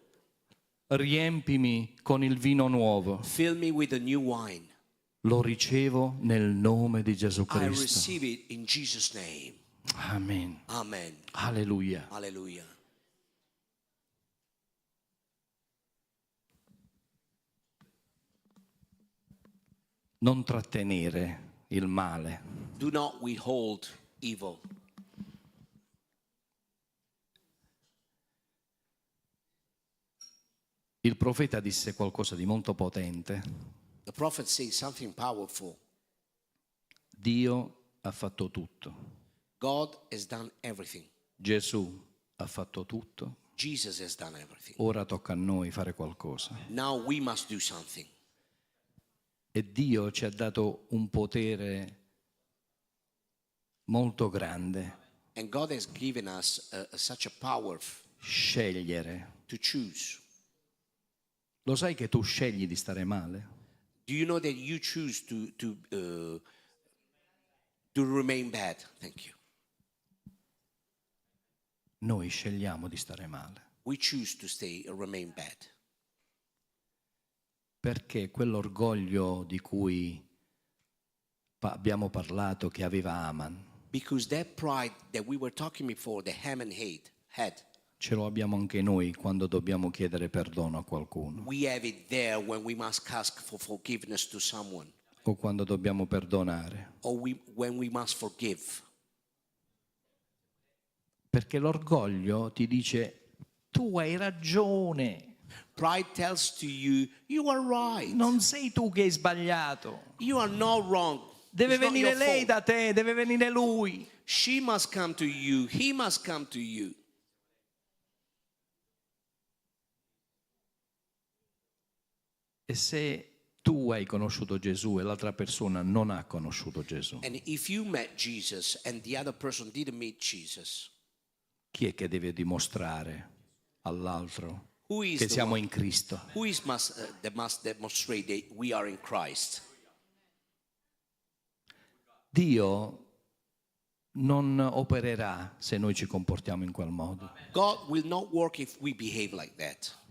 riempimi con il vino nuovo. Fill me with the new wine. Lo ricevo nel nome di Gesù I Cristo. receive it in Jesus' name. Amen. Amen. Alleluia. Hallelujah. Non trattenere il male. Do not withhold evil. Il profeta disse qualcosa di molto potente. The prophet says something powerful. Dio ha fatto tutto. God has done everything. Gesù ha fatto tutto, Jesus has done everything. ora tocca a noi fare qualcosa. Now we must do something. E Dio ci ha dato un potere molto grande, And God has given us such a power scegliere. to choose. Lo sai che tu scegli di stare male? Do you know that you choose to remain bad? Thank you. Noi scegliamo di stare male, We choose to remain bad. perché quell'orgoglio di cui abbiamo parlato che aveva Aman, Because that pride that we were talking before, the Haman had, ce lo abbiamo anche noi quando dobbiamo chiedere perdono a qualcuno we have it there when we must ask for forgiveness to someone, o quando dobbiamo perdonare. or when we must forgive. Perché l'orgoglio ti dice, tu hai ragione, Pride tells to you, you are right. non sei tu che hai sbagliato. You are not wrong. Deve It's not venire your lei fault. da te, deve venire lui. She must come to you. He must come to you. E se tu hai conosciuto Gesù e l'altra persona non ha conosciuto Gesù, And if you met Jesus and the other person didn't meet Jesus, chi è che deve dimostrare all'altro who is che the siamo one? in Cristo? Who is that must demonstrate that we are in Christ? Dio non opererà se noi ci comportiamo in quel modo, God will not work if we behave like that.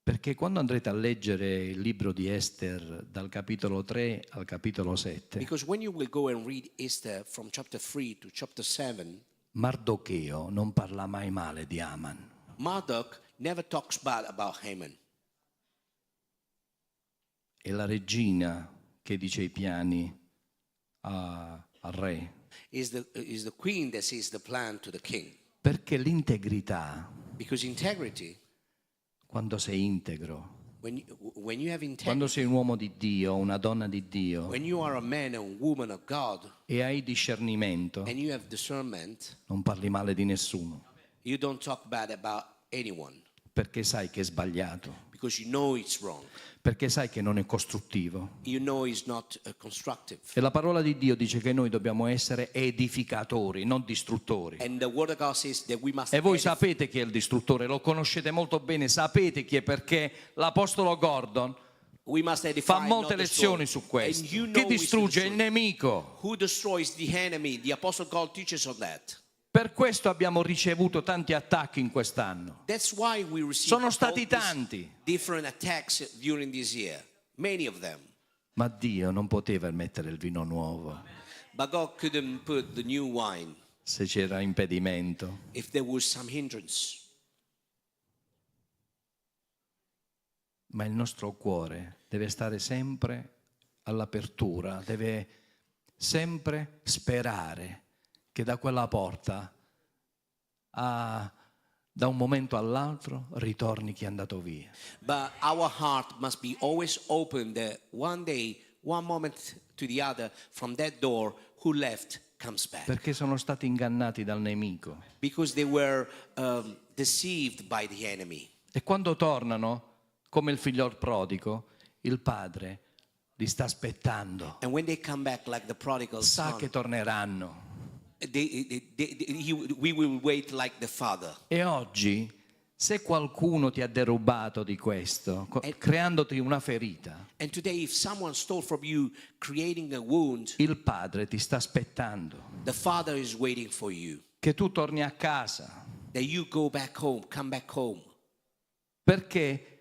perché quando andrete a leggere il libro di Ester dal capitolo 3 al capitolo 7, Because when you will go and read Esther from chapter 3 to chapter 7, Mardocheo non parla mai male di Aman. Marduk never talks bad about Haman. È la regina che dice i piani al re, Is the queen that says the plan to the king. perché l'integrità, Because integrity, quando sei integro, when you have integrity, quando sei un uomo di Dio, una donna di Dio when you are a man and woman of God e hai discernimento, and you have discernment, non parli male di nessuno, you don't talk bad about anyone perché sai che è sbagliato, because you know it's wrong. perché sai che non è costruttivo. You know it's not constructive. E la parola di Dio dice che noi dobbiamo essere edificatori, non distruttori. And the word of God says that we must E voi edify. sapete chi è il distruttore, lo conoscete molto bene, sapete chi è, perché l'Apostolo Gordon We must edify, fa not molte destroy. lezioni su questo. And you Chi know who is the distrugge il destroyer. nemico. Who destroys the enemy? The Apostle God teaches on that. Per questo abbiamo ricevuto tanti attacchi in quest'anno. That's why we received Sono all stati these tanti. different attacks during this year. Many of them. Ma Dio non poteva mettere il vino nuovo But God couldn't put the new wine se c'era impedimento. if there was some hindrance. Ma il nostro cuore deve stare sempre all'apertura, deve sempre sperare che da quella porta, da un momento all'altro, ritorni chi è andato via. But our heart must be always open that one day, one moment to the other, from that door, who left comes back. Perché sono stati ingannati dal nemico. Because they were deceived by the enemy. E quando tornano, come il figliol prodigo, il padre li sta aspettando. And when they come back like the prodigal Sa son, che torneranno. we will wait like the father. E oggi, se qualcuno ti ha derubato di questo, creandoti una ferita, And today, if someone stole from you, creating a wound, il padre ti sta aspettando the father is waiting for you. che tu torni a casa, That you go back home, come back home. perché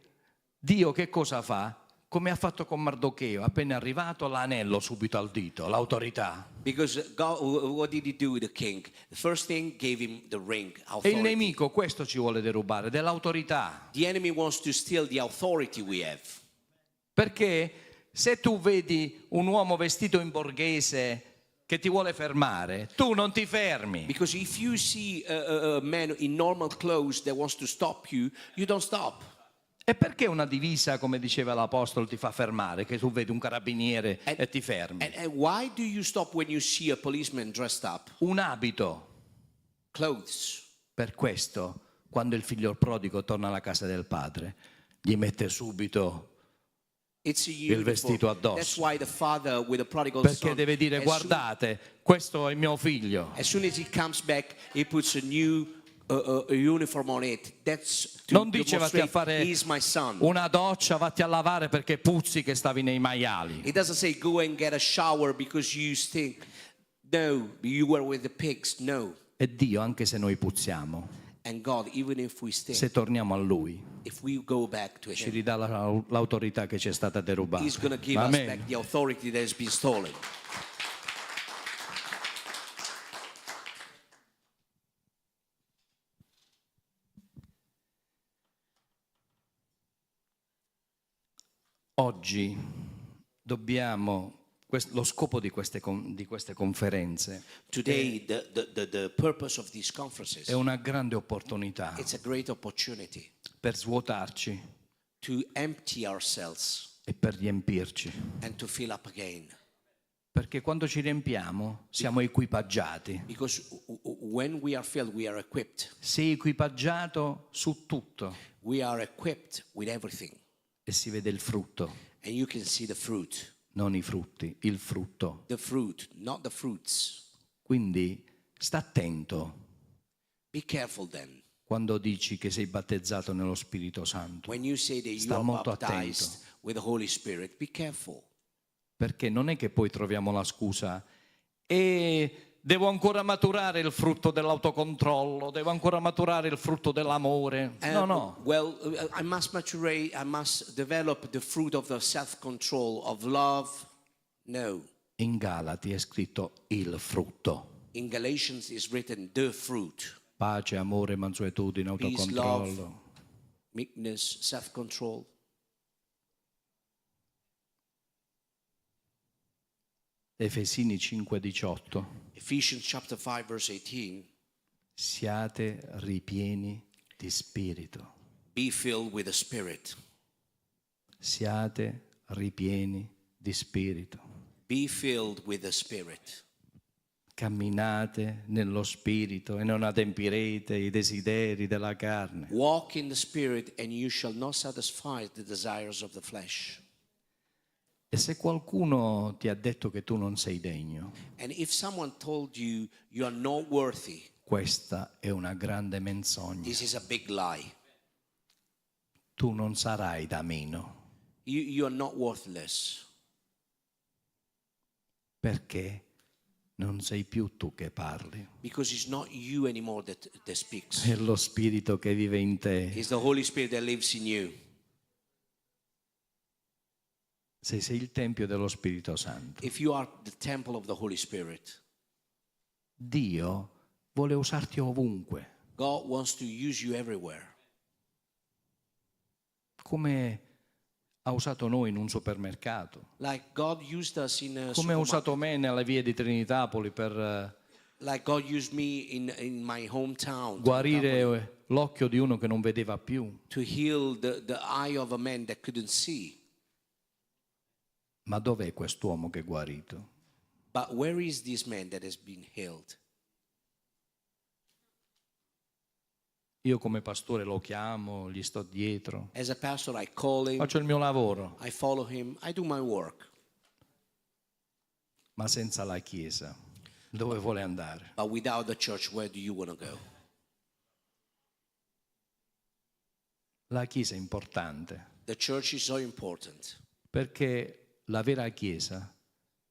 Dio che cosa fa? Come ha fatto con Mardocheo, appena arrivato l'anello subito al dito, l'autorità. Because God, what did he do with the king? The first thing, gave him the ring, E il authority. nemico questo ci vuole derubare, dell'autorità. The enemy wants to steal the authority we have. Perché se tu vedi un uomo vestito in borghese che ti vuole fermare, tu non ti fermi. Because if you see a man in normal clothes that wants to stop you, you don't stop. E perché una divisa, come diceva l'Apostolo, ti fa fermare? Che tu vedi un carabiniere e ti fermi. And why do you stop when you see a policeman dressed up? Un abito clothes. Per questo, quando il figlio prodigo torna alla casa del padre, gli mette subito It's a il vestito uniform. That's addosso. why the father with the prodigal Perché son, deve dire: as soon, guardate, questo è mio figlio. as soon as he comes back, he puts a new a uniform on it. That's to Non dice vatti a demonstrate fare he's my son. una doccia, vatti a lavare perché puzzi che stavi nei maiali. It doesn't say go and get a shower because you stink. No, you were with the pigs. No. E Dio, anche se noi puzziamo, And God, even if we stink, se torniamo a Lui, if we go back to ci him, ridà l'autorità che ci è stata derubata. he's going to give us Amen. back the authority that has been stolen. Oggi dobbiamo, lo scopo di queste conferenze Today, the purpose of these conferences, è una grande opportunità it's a great opportunity per svuotarci to empty ourselves e per riempirci. and to fill up again. Perché quando ci riempiamo siamo equipaggiati. Because when we are filled, we are equipped. Sei equipaggiato su tutto We are equipped with everything. e si vede il frutto, And you can see the fruit. non i frutti, il frutto. The fruit, not the fruits. Quindi sta attento Be careful then. quando dici che sei battezzato nello Spirito Santo, When you say that you sta are molto baptized attento, with the Holy Spirit, be careful. perché non è che poi troviamo la scusa e devo ancora maturare il frutto dell'autocontrollo, devo ancora maturare il frutto dell'amore. No. Well, I must maturate, I must develop the fruit of the self-control, of love. No. In Galati è scritto il frutto. In Galatians is written the fruit. Pace, amore, mansuetudine, Peace, autocontrollo. love, meekness, self-control. Efesini 5:18. Ephesians chapter 5 verse 18. Siate ripieni di spirito. Be filled with the Spirit. Siate ripieni di spirito. Be filled with the Spirit. Camminate nello spirito e non adempirete i desideri della carne. Walk in the Spirit and you shall not satisfy the desires of the flesh. E se qualcuno ti ha detto che tu non sei degno, And if someone told you you are not worthy, questa è una grande menzogna. this is a big lie. Tu non sarai da meno, You are not worthless perché non sei più tu che parli, because it's not you anymore that speaks. è lo spirito che vive in te. It's the Holy Spirit that lives in you. Se sei il tempio dello Spirito Santo, If you are the temple of the Holy Spirit, Dio vuole usarti ovunque, God wants to use you everywhere. come ha usato noi in un supermercato, Like God used us in a come ha supermarket. usato me nelle vie di Trinitapoli per Like God used me in my hometown guarire l'occhio di uno che non vedeva più. to heal the eye of a man that couldn't see. Ma dov'è quest'uomo che è guarito? But where is this man that has been healed? Io come pastore lo chiamo, gli sto dietro, As a pastor, I call him, faccio il mio lavoro, I follow him, I do my work. ma senza la Chiesa, dove vuole andare? But without the church, where do you want to go? La Chiesa è importante The church is so important perché la vera Chiesa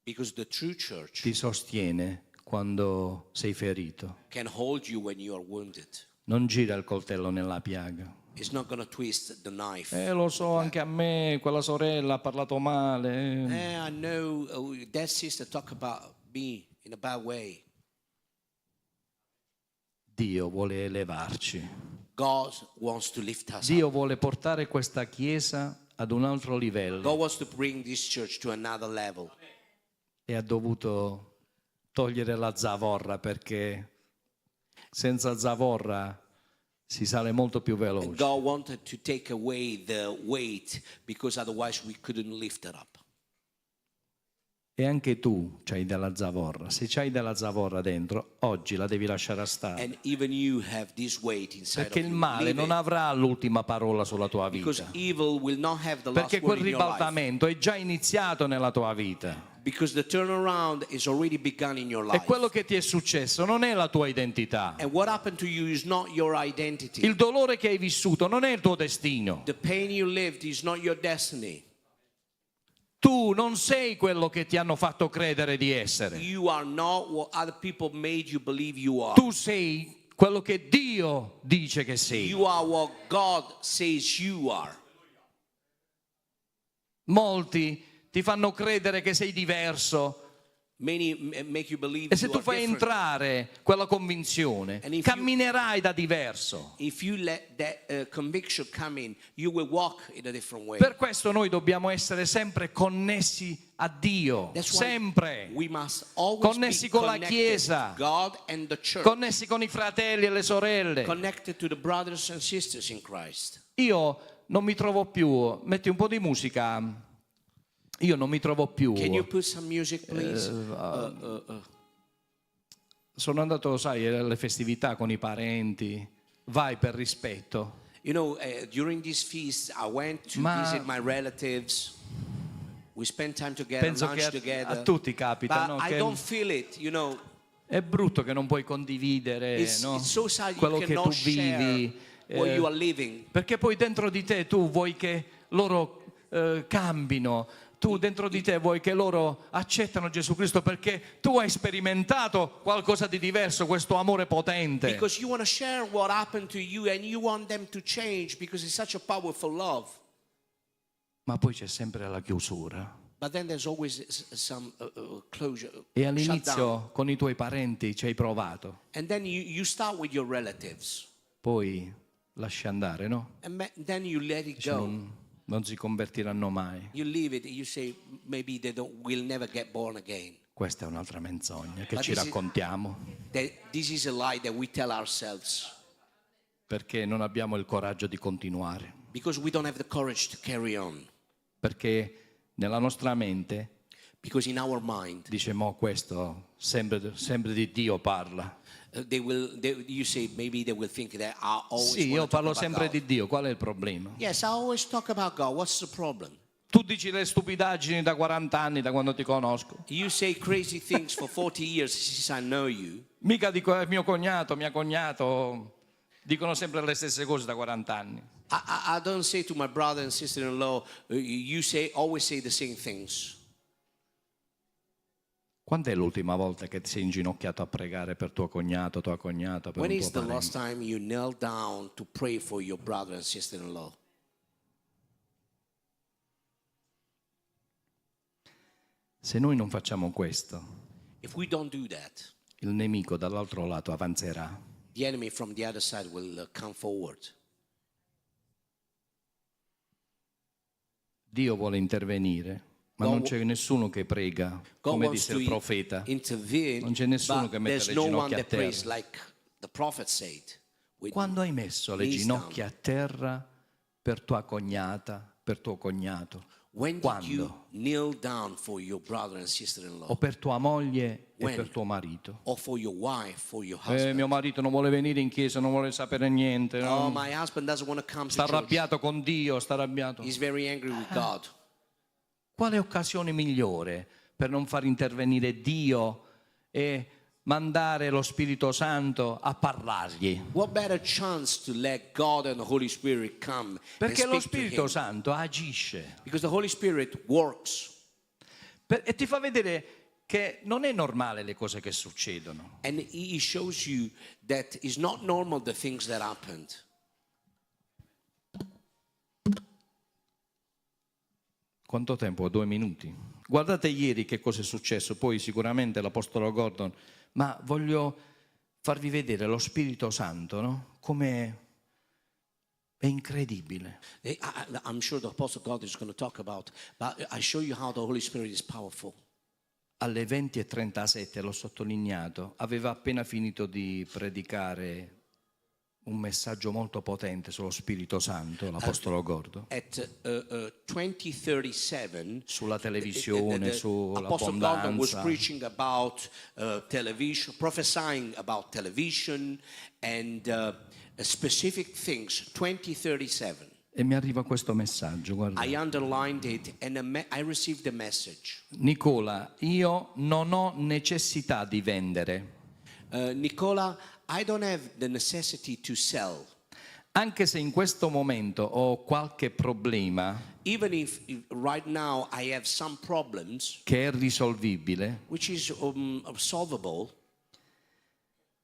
because the true church ti sostiene quando sei ferito, can hold you when you are wounded. non gira il coltello nella piaga. It's not going to twist the knife. Lo so, anche a me quella sorella ha parlato male. I know that sister talk about me in a bad way. Dio vuole elevarci. God wants to lift us up. Dio vuole portare questa Chiesa ad un altro livello God wants to bring this church to another level. e ha dovuto togliere la zavorra perché senza zavorra si sale molto più And veloce. God wanted to take away the weight because otherwise we couldn't lift it up. E anche tu c'hai della zavorra. Se c'hai della zavorra dentro, oggi la devi lasciare stare. And even you have this weight inside Perché of il you. male Leave non it. avrà l'ultima parola sulla tua Because vita. evil will not have the last Perché quel word in your life. ribaltamento è già iniziato nella tua vita. Because the turnaround is already begun in your E life. quello che ti è successo non è la tua identità. And what happened to you is not your identity. Il dolore che hai vissuto non è il tuo destino. The pain you lived is not your destiny. Tu non sei quello che ti hanno fatto credere di essere. You are not what other people made you believe you are. Tu sei quello che Dio dice che sei. You are what God says you are. Molti ti fanno credere che sei diverso. Many make you believe E se you tu are fai different. entrare quella convinzione, And if camminerai da diverso. If you let that conviction come in, you will walk in a different way. Per questo noi dobbiamo essere sempre connessi a Dio, That's why sempre. we must always Connessi be con la connected Chiesa. to God and the church. Connessi con i fratelli e le sorelle. Connected to the brothers and sisters in Christ. Io non mi trovo più, metti un po' di musica, io non mi trovo più. Can you put some music, please? Sono andato, sai, alle festività con i parenti, vai per rispetto. You know, during these feasts, I went to Ma- visit my relatives. We spent time together, Penso che lunch together. a tutti capita, But no? I Che don't feel it, you know. è brutto che non puoi condividere, no? It's so sad you Quello che tu cannot share vivi. what you are living. Perché poi dentro di te tu vuoi che loro cambino, tu dentro di te vuoi che loro accettano Gesù Cristo perché tu hai sperimentato qualcosa di diverso, questo amore potente. Because you want to share what happened to you and you want them to change because it's such a powerful love. Ma poi c'è sempre la chiusura. But then there's always some closure. E shutdown. all'inizio con i tuoi parenti ci hai provato, And then you start with your relatives. poi lasci andare, no? And then you let it Dici, go. non si convertiranno mai. You leave it. You say maybe will never get born again. Questa è un'altra menzogna che Ma ci this is- raccontiamo This is a lie that we tell ourselves perché non abbiamo il coraggio di continuare. because we don't have the courage to carry on. Perché nella nostra mente Because in our mind, dice, mo questo sempre di Dio parla. you say maybe they will think that I always Sì, wanna io talk parlo about sempre God. di Dio, qual è il problema? Yes, I always talk about God. What's the problem? Tu dici le stupidaggini da 40 anni, da quando ti conosco. You say crazy things for 40 years since I know you. Mica dico mio cognato, mia cognato, dicono sempre le stesse cose da 40 anni. I don't say to my brother and sister-in-law, you always say the same things. Quando è l'ultima volta che ti sei inginocchiato a pregare per tuo cognato, tua cognata, per When un is tuo the last parente? time you knelt down to pray for your brother and sister-in-law? Se noi non facciamo questo, If we don't do that, il nemico dall'altro lato avanzerà. the enemy from the other side will come forward. Dio vuole intervenire, ma non c'è nessuno che prega, God come wants disse to il profeta. intervene, Non c'è nessuno but che mette there's le no one ginocchia a that prays terra. like the prophet said. with Quando hai messo le knees ginocchia a terra per tua cognata, per tuo cognato, When did quando? you kneel down for your brother and sister-in-law? O per tua moglie e When? per tuo marito? Or for your wife, for your husband? Mio marito non vuole venire in chiesa, non vuole sapere niente, no? Oh, my husband doesn't want to come Sta to church. arrabbiato con Dio, sta arrabbiato. He's very angry with God. Quale occasione migliore per non far intervenire Dio e mandare lo Spirito Santo a parlargli? What better chance to let God and the Holy Spirit come Perché and lo speak to Spirito him? Santo agisce Because the Holy Spirit works e ti fa vedere che non è normale le cose che succedono. and He shows you that it's not normal the things that happened. Quanto tempo? 2 minuti. Guardate ieri che cosa è successo, poi sicuramente l'Apostolo Gordon, ma voglio farvi vedere lo Spirito Santo, no? Come è incredibile. I'm sure the Apostle God is going to talk about, but I show you how the Holy Spirit is powerful. Alle 20:37, l'ho sottolineato, aveva appena finito di predicare un messaggio molto potente sullo Spirito Santo, l'Apostolo Gordo, At 2037, sulla televisione, Apostle Gordon was sull'abbondanza. preaching about television, prophesying about television and specific things. 2037. E mi arriva questo messaggio, guarda. I underlined it and I received the message. Nicola, io non ho necessità di vendere, Nicola, I don't have the necessity to sell. anche se in questo momento ho qualche problema Even if right now I have some problems, che è risolvibile. which is solvable.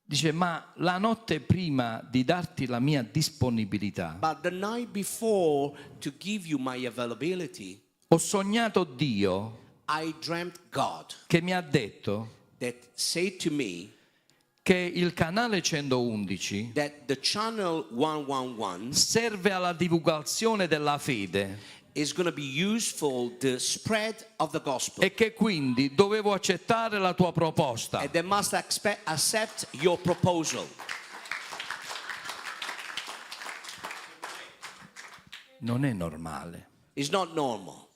Dice, ma la notte prima di darti la mia disponibilità, But the night before, to give you my availability, ho sognato Dio I dreamt God che mi ha detto that said to me che il canale 111 that the channel 111 serve alla divulgazione della fede is going to be used for the spread of the gospel. e che quindi dovevo accettare la tua proposta. And they must accept your proposal. Non è normale. It's not normal.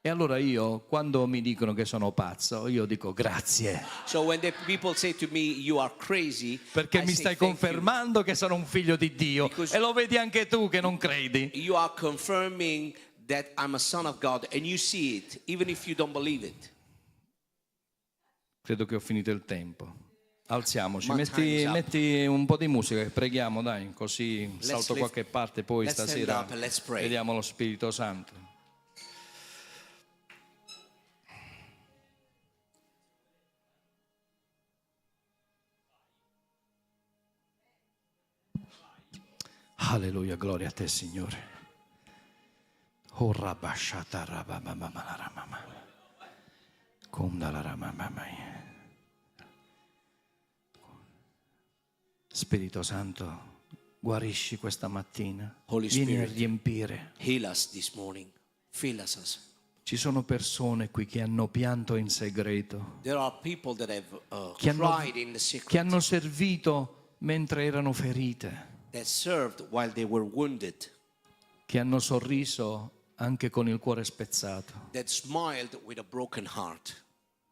E allora io, quando mi dicono che sono pazzo, io dico grazie, So when the people say to me, you are crazy, perché I mi say, stai "Thank you." confermando che sono un figlio di Dio. Because- E lo vedi anche tu che non credi. You are confirming that I'm a son of God, and you see it, even if you don't believe it. Credo che ho finito il tempo. Alziamoci, My time's up. metti un po' di musica, preghiamo, dai, così salto lift- qualche parte, poi let's stand stasera up and let's pray. vediamo lo Spirito Santo. Alleluia, gloria a te, Signore. Oh, rabashata rabamamamaramama. Kundalaramamamai. Spirito Santo, guarisci questa mattina. Holy Vieni a Spirit. riempire. Heal us this morning. Fill us. Ci sono persone qui che hanno pianto in segreto, There are people that have che hanno, cried in the che secret, hanno servito mentre erano ferite, that served while they were wounded, che hanno sorriso anche con il cuore spezzato. that smiled with a broken heart.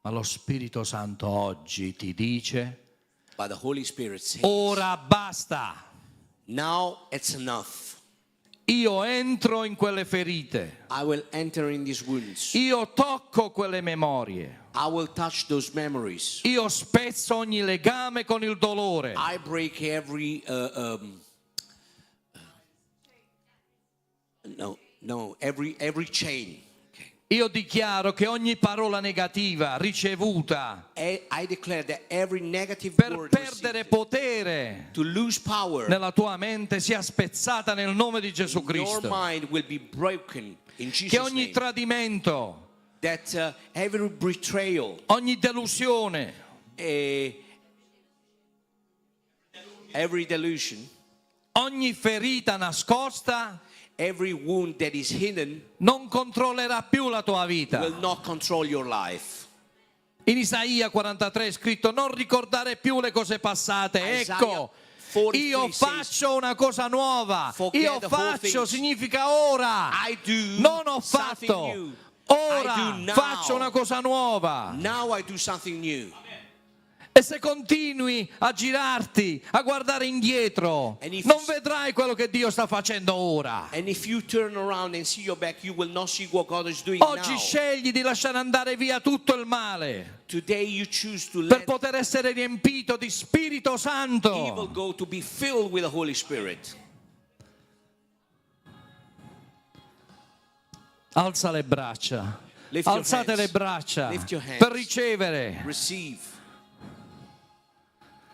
Ma lo Spirito Santo oggi ti dice: But the Holy Spirit says, ora basta, now it's enough. io entro in quelle ferite, I will enter in these wounds. io tocco quelle memorie, I will touch those memories. io spezzo ogni legame con il dolore, I break every every chain. Okay. io dichiaro che ogni parola negativa ricevuta I declare that every negative per word perdere received potere to lose power, nella tua mente sia spezzata nel nome di Gesù your Cristo, mind will be broken in che Jesus' ogni name. tradimento, That every betrayal, ogni delusione, every delusion, ogni ferita nascosta every wound that is hidden non controllerà più la tua vita. will not control your life. In Isaia 43 è scritto: non ricordare più le cose passate. Isaiah Ecco, 43 io faccio una cosa nuova. Forget Io the whole faccio things. significa ora. I do Non ho something fatto. new. Ora I do now. faccio una cosa nuova. Now I do something new. E se continui a girarti, a guardare indietro, And if- non vedrai quello che Dio sta facendo ora. And if you turn around and see your back, you will not see what God is doing Oggi now. scegli di lasciare andare via tutto il male Today you choose to per let poter essere riempito di Spirito evil Santo. go, to be filled with the Holy Spirit. Alza le braccia. Lift your Alzate hands. le braccia Lift your hands. per ricevere. Receive.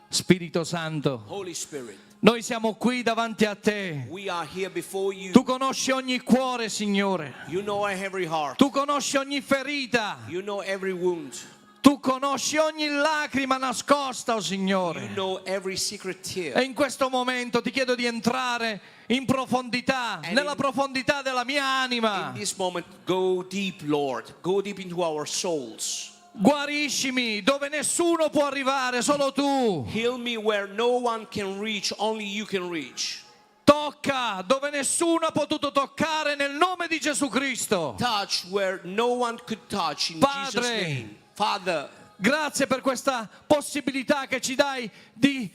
Spirito Santo, Holy Spirit, noi siamo qui davanti a te. we are here before you. Tu conosci ogni cuore, Signore. You know every heart. Tu conosci ogni ferita. You know every wound. Tu conosci ogni lacrima nascosta, oh You Signore. know every secret E tear. in questo momento ti chiedo di entrare in profondità, nella profondità della mia In anima. this moment, go deep, Lord. Go deep into our souls. Guariscimi dove nessuno può arrivare, solo tu. Heal me where no one can reach, only you can reach. Tocca dove nessuno ha potuto toccare nel nome di Gesù Cristo. Touch where no one could touch in Padre, Jesus' name. Father, grazie per questa possibilità che ci dai di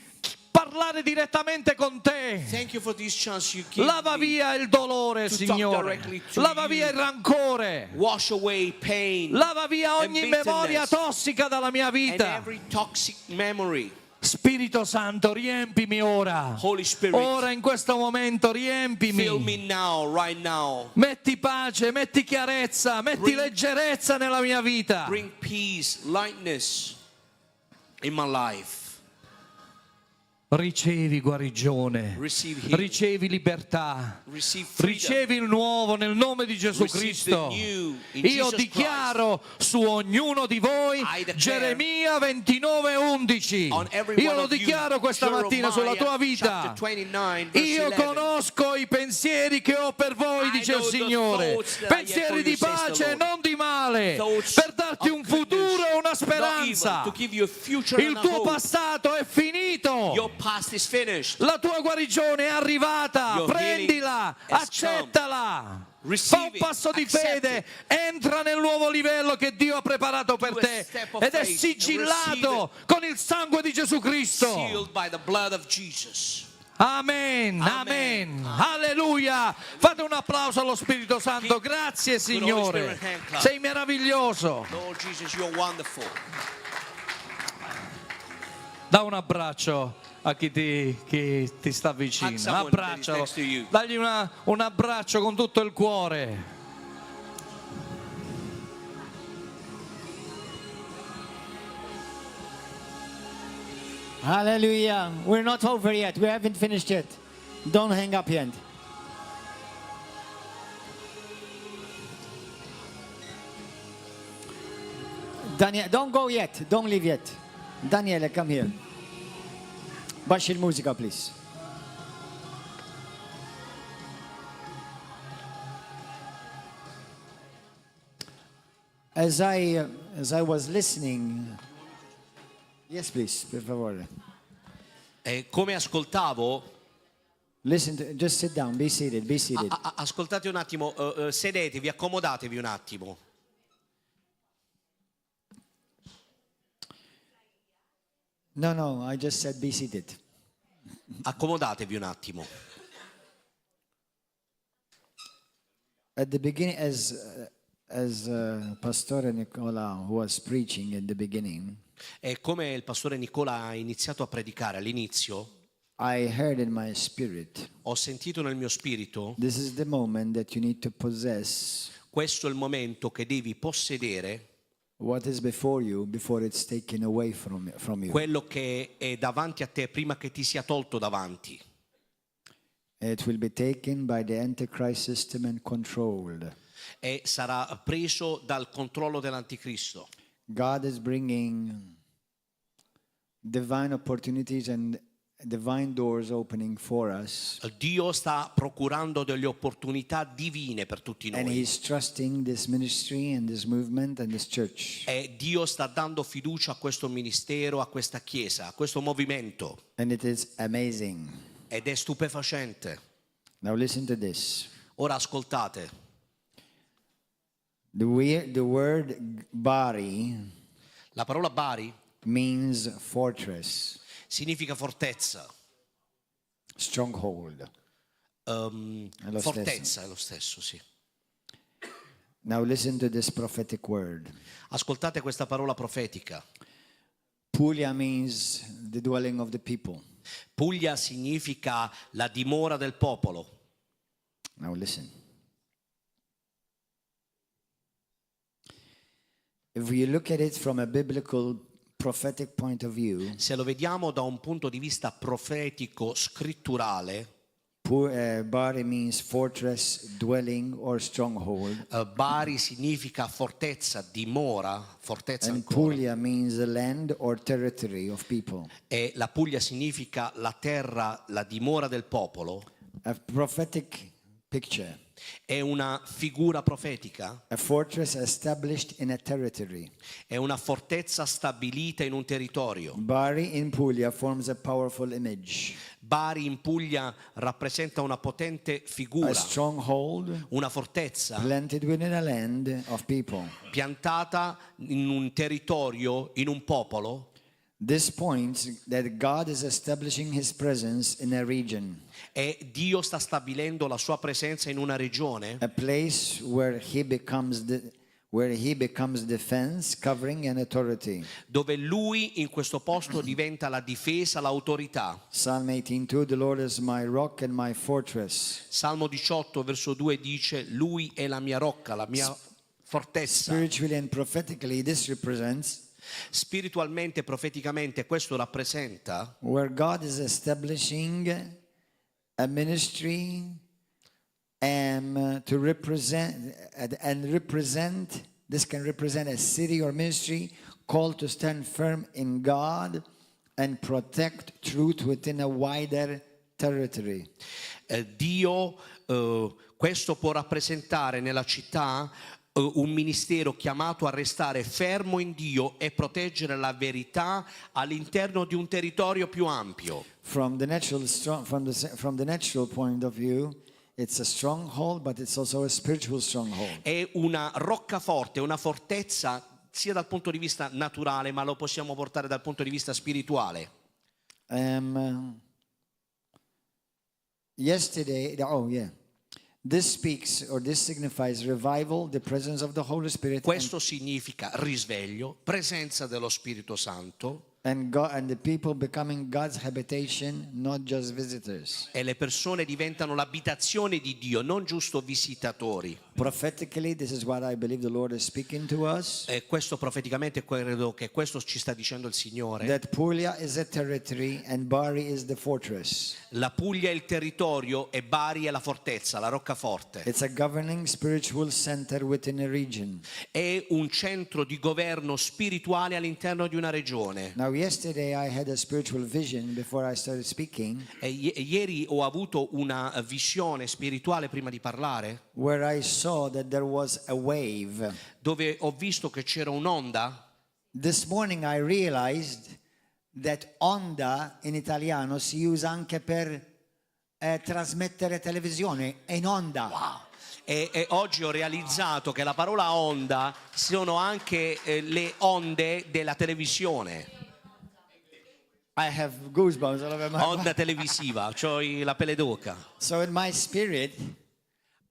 parlare direttamente con te. thank you for this chance you give Lava me. via il dolore, to talk Signore. directly to Lava you. via il rancore. Wash away pain Lava via and ogni bitterness memoria tossica dalla mia and vita. every toxic memory. Spirito Santo, riempimi ora. Holy Spirit, Ora in questo momento riempimi. fill me now, right now. Metti pace, metti chiarezza, metti Bring- leggerezza nella mia vita. Bring peace, lightness in my life. Ricevi guarigione, Receive healing. ricevi libertà, Receive freedom. ricevi il nuovo nel nome di Gesù Receive Cristo. the new in Io Jesus dichiaro su ognuno di voi I declare Geremia 29:11. on every Io one lo of you, dichiaro questa mattina sulla tua Jeremiah vita. chapter 29, verse Io 11. conosco i pensieri che ho per voi, I dice il know the Signore. thoughts that I have Pensieri for di you, says the pace, Lord. non di male, Thoughts per darti of un futuro goodness, e una not speranza. evil, to give you a future Il and a tuo hope. passato è finito. Your past is finished. La tua guarigione è arrivata, Your prendila, healing has accettala. Receive Fa un it, passo di accept fede, entra nel nuovo livello che Dio ha preparato per Do a te step of ed è faith and sigillato con il sangue di Gesù Cristo. Sealed by the blood of Jesus. Amen, amen, alleluia. Fate un applauso allo Spirito Santo. Grazie Signore, Spirit hand clap. sei meraviglioso. Lord Jesus, you're wonderful. Da un abbraccio a chi ti sta Hug vicino, someone that is abbraccialo, next to you. dagli un abbraccio con tutto il cuore. Hallelujah. We're not over yet. We haven't finished yet. Don't hang up yet. Daniel, don't go yet. Don't leave yet. Daniele, come here. Bash il-mużika, please. As I was listening, yes, please, per favore. Come ascoltavo, Listen, just sit down, be seated, be seated. ascoltate un attimo, sedetevi, accomodatevi un attimo. No, I just said be seated. Accomodatevi un attimo. At the beginning, as Pastor Nicola was preaching at the beginning, E come il pastore Nicola ha iniziato a predicare all'inizio, I heard in my spirit, ho sentito nel mio spirito, this is the moment that you need to possess questo è il momento che devi possedere what is before you before it's taken away from you. quello che è davanti a te prima che ti sia tolto davanti. It will be taken by the Antichrist system and controlled. E sarà preso dal controllo dell'anticristo. God is bringing divine opportunities and divine doors opening for us. Dio sta procurando delle opportunità divine per tutti And noi. He's trusting this ministry and this movement and this church. E Dio sta dando fiducia a questo ministero, a questa chiesa, a questo movimento. And it is amazing. Ed è stupefacente. Now listen to this. Ora ascoltate, The word Bari la parola Bari means fortress, significa fortezza. stronghold. È lo Fortezza stesso. è lo stesso, sì. Now listen to this prophetic word. Ascoltate questa parola profetica. Puglia means the dwelling of the people. Puglia significa la dimora del popolo. Now listen. If you look at it from a biblical prophetic point of view, Se lo vediamo da un punto di vista profetico, scritturale, Bari means fortress, dwelling or stronghold. Bari significa fortezza, dimora, fortezza And ancora. Puglia means the land or territory of people. E la Puglia significa la terra, la dimora del popolo. A prophetic picture. È una figura profetica, a fortress established in a territory. è una fortezza stabilita in un territorio. Bari in Puglia forms a powerful image, Bari in Puglia rappresenta una potente a figura, stronghold una fortezza planted within a land of people. piantata in un territorio, in un popolo. This points that God is establishing his presence in a region, E Dio sta stabilendo la sua presenza in una regione, a place where he becomes defense, covering and authority. dove Lui in questo posto diventa la difesa, l'autorità. Psalm 18:2, the Lord is my rock and my fortress. Salmo 18 verso 2 dice: Lui è la mia rocca, la mia fortezza. Spiritually and prophetically, this represents Spiritualmente, profeticamente, questo rappresenta where God is establishing a ministry to represent this can represent a city or ministry called to stand firm in God and protect truth within a wider territory. Dio, questo può rappresentare nella città un ministero chiamato a restare fermo in Dio e proteggere la verità all'interno di un territorio più ampio. From the natural point of view, it's a stronghold, but it's also a spiritual stronghold. È una roccaforte, una fortezza sia dal punto di vista naturale, ma lo possiamo portare dal punto di vista spirituale. This speaks or this signifies revival, the presence of the Holy Spirit, Questo significa risveglio, presenza dello Spirito Santo and God, and the people becoming God's habitation, not just visitors. e le persone diventano l'abitazione di Dio, non giusto visitatori. Prophetically, this is what I believe the Lord is speaking to us. E questo profeticamente credo che questo ci sta dicendo il Signore. That Puglia is a territory and Bari is the fortress. La Puglia è il territorio e Bari è la fortezza, la roccaforte. It's a governing spiritual center within a region. È un centro di governo spirituale all'interno di una regione. Now, yesterday I had a spiritual vision before I started speaking, Ieri ho avuto una visione spirituale prima di parlare, where I saw that there was a wave. dove ho visto che c'era un'onda. This morning I realized that onda in italiano si usa anche per trasmettere televisione in onda. E oggi ho realizzato che la parola onda sono anche le onde della televisione. I have goosebumps all over my Onda televisiva, c'ho la pelle d'oca. So in my spirit,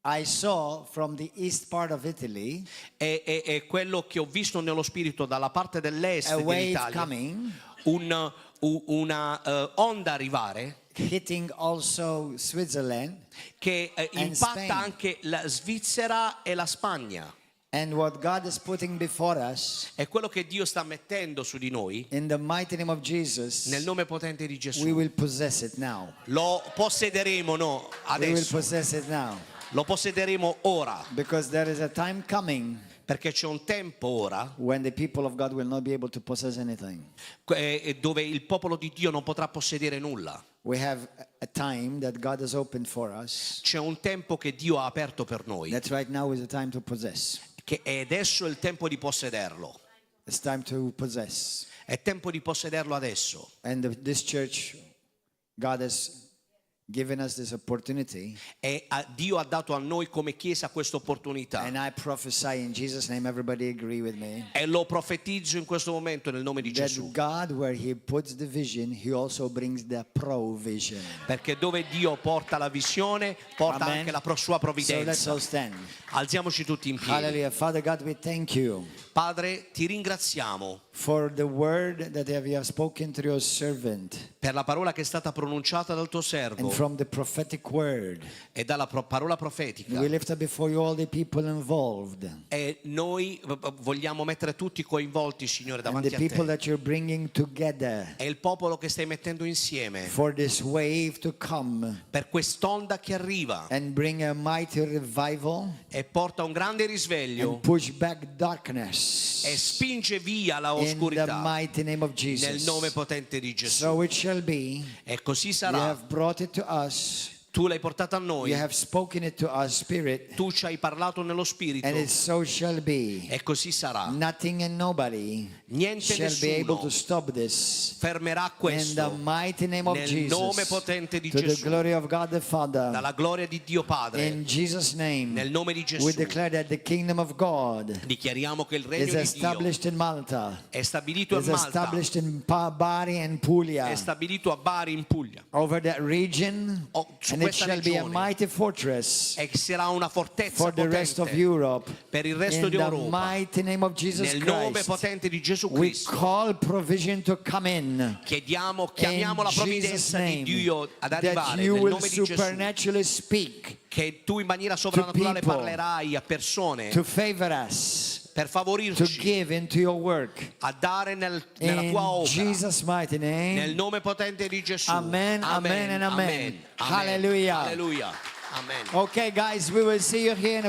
I saw from the east part of Italy E quello che ho visto nello spirito dalla parte dell'est a wave dell'Italia, coming, una onda arrivare hitting also Switzerland. che And impatta Spain. anche la Svizzera e la Spagna. And what God is putting before us, È quello che Dio sta mettendo su di noi in the mighty name of Jesus, nel nome potente di we Gesù. will possess it now. Lo possederemo We will adesso, possess it now. lo possederemo ora, Because there is a time coming perché c'è un tempo ora when the people of God will not be able to possess anything. dove il popolo di Dio non potrà possedere nulla. We have a time that God has opened for us. C'è un tempo che Dio ha aperto per noi, That right now is the time to possess. che è adesso il tempo di possederlo. It's time to possess. È tempo di possederlo adesso. And this church, God has given us this opportunity. E Dio ha dato a noi come Chiesa questa opportunità. And I prophesy in Jesus' name, everybody agree with me, E lo profetizzo in questo momento nel nome di that Gesù. God, where He puts the vision, He also brings the provision. Perché dove Dio porta la visione, porta Amen. anche la sua So let's provvidenza. all stand. Alziamoci tutti in piedi. Hallelujah. Father God, we thank you Padre, ti ringraziamo for the word that you have spoken through your servant, per la parola che è stata pronunciata dal tuo and servo from the prophetic word. e dalla parola profetica. We lift up before you all the people involved E noi vogliamo mettere tutti coinvolti, Signore, and davanti the a people te. that you're bringing together È il popolo che stai mettendo insieme for this wave to come per quest'onda che arriva and bring a mighty revival e porta un grande risveglio and push back darkness e spinge via la in the oscurità mighty name of nel Jesus. nome potente di Gesù. So it shall be. E così You sarà. have brought it to us. Tu l'hai portata a You noi, have spoken it to our spirit, tu ci hai parlato nello spirito and it so shall be. e così sarà. Nothing and nobody Niente e shall be able to nessuno stop this. fermerà In the questo mighty name of nel nome Jesus, potente di to the Gesù, glory of God the Father, dalla gloria di Dio Padre. in Jesus' name, Nel nome di we Gesù declare that the kingdom of God dichiariamo che il is regno di Dio established in Malta, è stabilito a is Malta, established in Bari and è Puglia, stabilito a Bari in Puglia over that region, su and it questa shall be a regione. mighty fortress E sarà una fortezza for the rest of potente Europe. per il resto In di the Europa. mighty name of Jesus Nel nome Christ, potente di Gesù we Cristo call provision to come in. chiamiamo In la Jesus' provvidenza di name, Dio ad that arrivare you nel will nome di Gesù, supernaturally speak che tu in maniera sovrannaturale people, parlerai a persone to favor us, per to favorirci give into your work. a dare nella In tua opera Jesus' mighty nel name. nome potente di Gesù. Amen, amen, and amen. Hallelujah. Alleluia. Amen. Okay, guys, we will see you here in a